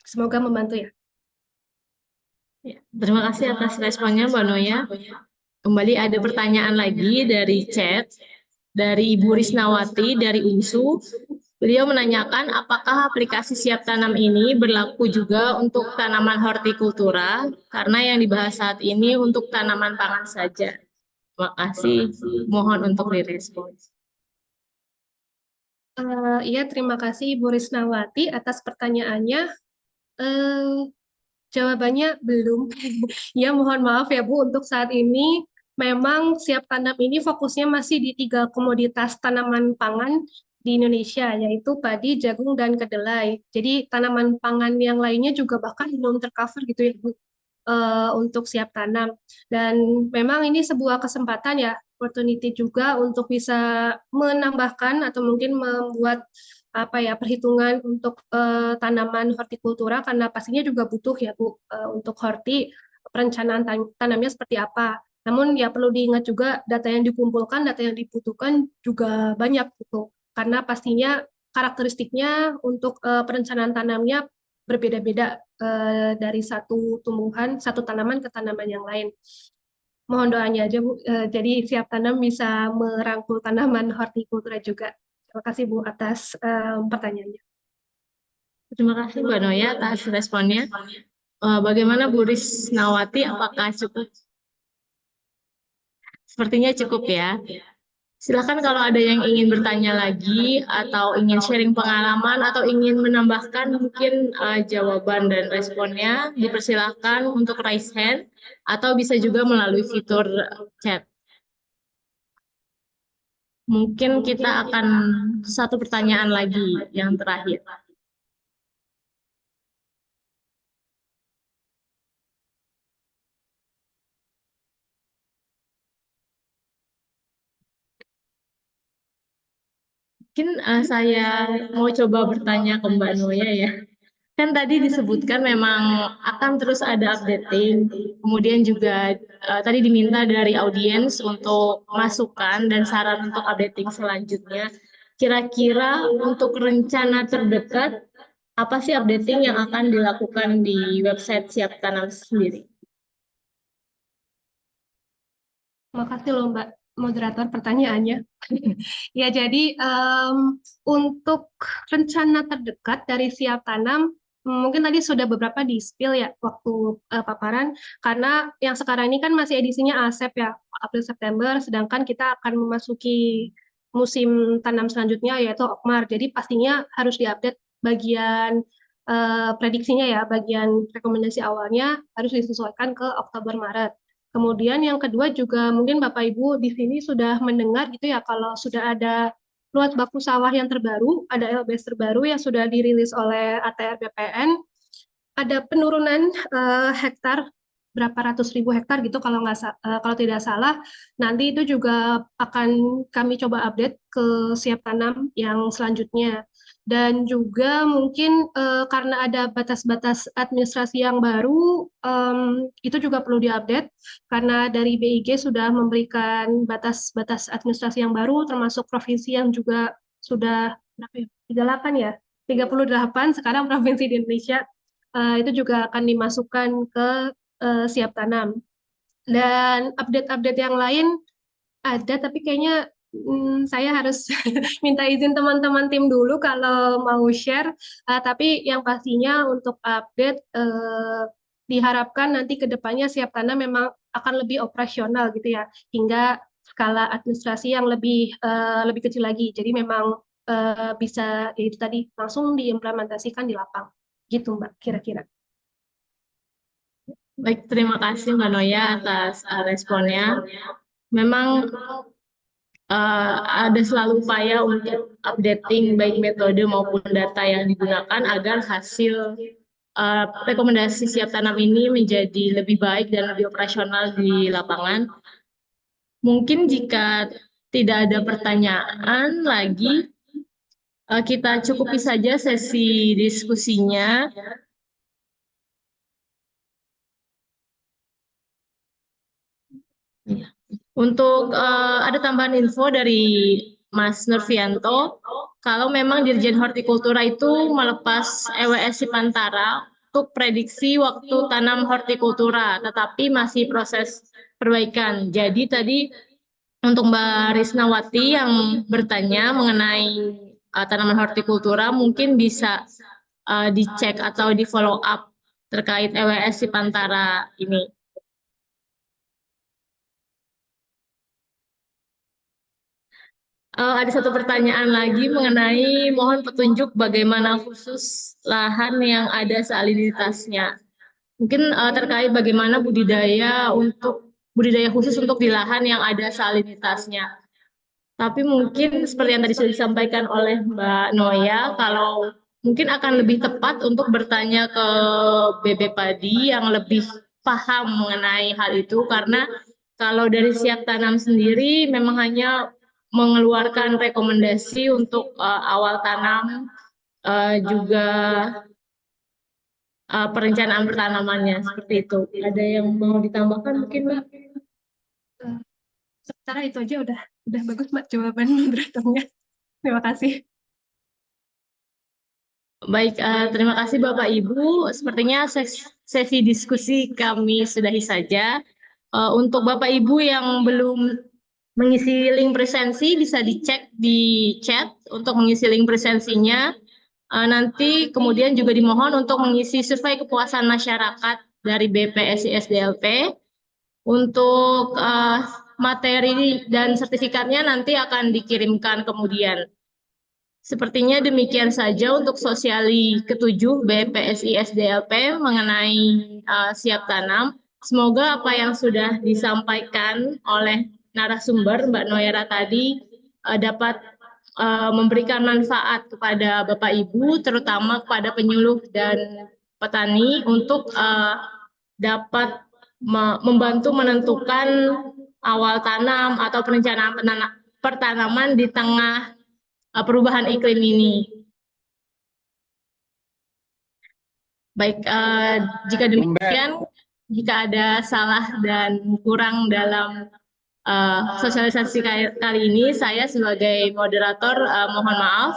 Speaker 3: Semoga membantu ya.
Speaker 1: Terima kasih atas responnya Mbak Noya. Kembali ada pertanyaan lagi dari chat dari Ibu Risnawati dari UNSU. Beliau menanyakan apakah aplikasi siap tanam ini berlaku juga untuk tanaman hortikultura karena yang dibahas saat ini untuk tanaman pangan saja. Terima kasih. Mohon untuk direspons.
Speaker 3: Iya, terima kasih Ibu Risnawati atas pertanyaannya. Jawabannya belum. Ya, mohon maaf ya Bu, untuk saat ini memang siap tanam ini fokusnya masih di 3 komoditas tanaman pangan di Indonesia, yaitu padi, jagung, dan kedelai. Jadi tanaman pangan yang lainnya juga bahkan belum tercover gitu ya Bu, untuk siap tanam. Dan memang ini sebuah kesempatan ya, opportunity juga untuk bisa menambahkan atau mungkin membuat perhitungan untuk tanaman hortikultura karena pastinya juga butuh ya Bu untuk horti perencanaan tanamnya seperti apa. Namun ya perlu diingat juga data yang dikumpulkan, data yang dibutuhkan juga banyak gitu. Karena pastinya karakteristiknya untuk perencanaan tanamnya berbeda-beda dari satu tanaman ke tanaman yang lain. Mohon doanya aja Bu, jadi siap tanam bisa merangkul tanaman hortikultura juga. Terima kasih Bu atas pertanyaannya.
Speaker 1: Terima kasih Mbak Noya atas responnya. Bagaimana Bu Risnawati, apakah cukup? Sepertinya cukup ya. Silakan kalau ada yang ingin bertanya lagi atau ingin sharing pengalaman atau ingin menambahkan mungkin jawaban dan responnya, dipersilakan untuk raise hand atau bisa juga melalui fitur chat. Mungkin kita akan satu pertanyaan lagi yang terakhir. Mungkin saya mau coba bertanya ke Mbak Noya ya. Kan tadi disebutkan memang akan terus ada updating, kemudian juga tadi diminta dari audiens untuk masukan dan saran untuk updating selanjutnya. Kira-kira untuk rencana terdekat, apa sih updating yang akan dilakukan di website Siap Tanam sendiri?
Speaker 3: Makasih loh Mbak moderator pertanyaannya. Ya, jadi untuk rencana terdekat dari Siap Tanam, mungkin tadi sudah beberapa di-spill ya waktu paparan, karena yang sekarang ini kan masih edisinya ASEP ya, April September, sedangkan kita akan memasuki musim tanam selanjutnya yaitu Okmar. Jadi pastinya harus diupdate bagian prediksinya ya, bagian rekomendasi awalnya harus disesuaikan ke Oktober-Maret. Kemudian yang kedua juga mungkin Bapak Ibu di sini sudah mendengar gitu ya kalau sudah ada luas baku sawah yang terbaru, ada LBS terbaru yang sudah dirilis oleh ATR BPN, ada penurunan hektar berapa ratus ribu hektar gitu kalau tidak salah. Nanti itu juga akan kami coba update ke Siap Tanam yang selanjutnya. Dan juga mungkin karena ada batas-batas administrasi yang baru, itu juga perlu diupdate karena dari BIG sudah memberikan batas-batas administrasi yang baru, termasuk provinsi yang juga sudah 38 ya, 38 sekarang provinsi di Indonesia itu juga akan dimasukkan ke Siap Tanam. Dan update-update yang lain ada, tapi kayaknya saya harus minta izin teman-teman tim dulu kalau mau share. Tapi yang pastinya untuk update diharapkan nanti ke depannya Siap Tanam memang akan lebih operasional gitu ya, hingga skala administrasi yang lebih kecil lagi. Jadi memang bisa ya itu tadi langsung diimplementasikan di lapang. Gitu Mbak, kira-kira.
Speaker 1: Baik, terima kasih Mbak Noya atas responnya. Memang ada selalu upaya untuk updating baik metode maupun data yang digunakan agar hasil rekomendasi Siap Tanam ini menjadi lebih baik dan lebih operasional di lapangan. Mungkin jika tidak ada pertanyaan lagi, kita cukupi saja sesi diskusinya. Untuk ada tambahan info dari Mas Nurfianto, kalau memang Dirjen Hortikultura itu melepas EWS Sipantara untuk prediksi waktu tanam hortikultura, tetapi masih proses perbaikan. Jadi tadi untuk Mbak Risnawati yang bertanya mengenai tanaman hortikultura, mungkin bisa dicek atau di follow up terkait EWS Sipantara ini. Ada satu pertanyaan lagi mengenai mohon petunjuk bagaimana khusus lahan yang ada salinitasnya. Mungkin terkait bagaimana budidaya khusus untuk di lahan yang ada salinitasnya. Tapi mungkin seperti yang tadi sudah disampaikan oleh Mbak Noya, kalau mungkin akan lebih tepat untuk bertanya ke BB Padi yang lebih paham mengenai hal itu, karena kalau dari Siap Tanam sendiri memang hanya mengeluarkan rekomendasi untuk awal tanam, juga perencanaan pertanamannya, seperti itu. Ada yang mau ditambahkan mungkin Mbak?
Speaker 3: Sementara itu aja udah bagus Mbak jawaban moderatornya. Terima kasih.
Speaker 1: Baik, terima kasih Bapak Ibu. Sepertinya sesi diskusi kami sudahi saja. Untuk Bapak Ibu yang belum mengisi link presensi, bisa dicek di chat untuk mengisi link presensinya. Nanti kemudian juga dimohon untuk mengisi survei kepuasan masyarakat dari BPSI SDLP. Untuk materi dan sertifikatnya nanti akan dikirimkan kemudian. Sepertinya demikian saja untuk sosiali ke-7 BPSI SDLP mengenai siap tanam. Semoga apa yang sudah disampaikan oleh narasumber Mbak Noyara tadi dapat memberikan manfaat kepada Bapak Ibu, terutama kepada penyuluh dan petani untuk dapat membantu menentukan awal tanam atau perencanaan pertanaman di tengah perubahan iklim ini. Baik, jika demikian, jika ada salah dan kurang dalam sosialisasi kali ini, saya sebagai moderator mohon maaf.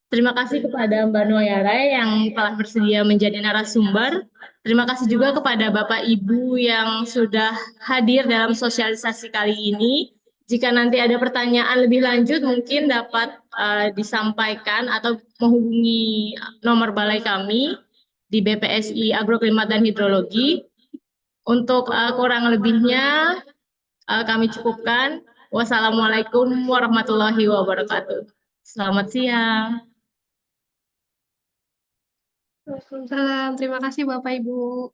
Speaker 1: Terima kasih kepada Mbak Noyara yang telah bersedia menjadi narasumber. Terima kasih juga kepada Bapak Ibu yang sudah hadir dalam sosialisasi kali ini. Jika nanti ada pertanyaan lebih lanjut, mungkin dapat disampaikan atau menghubungi nomor balai kami di BPSI Agroklimat dan Hidrologi. Untuk kurang lebihnya kami cukupkan. Wassalamualaikum warahmatullahi wabarakatuh. Selamat siang.
Speaker 3: Waalaikumsalam. Terima kasih Bapak Ibu.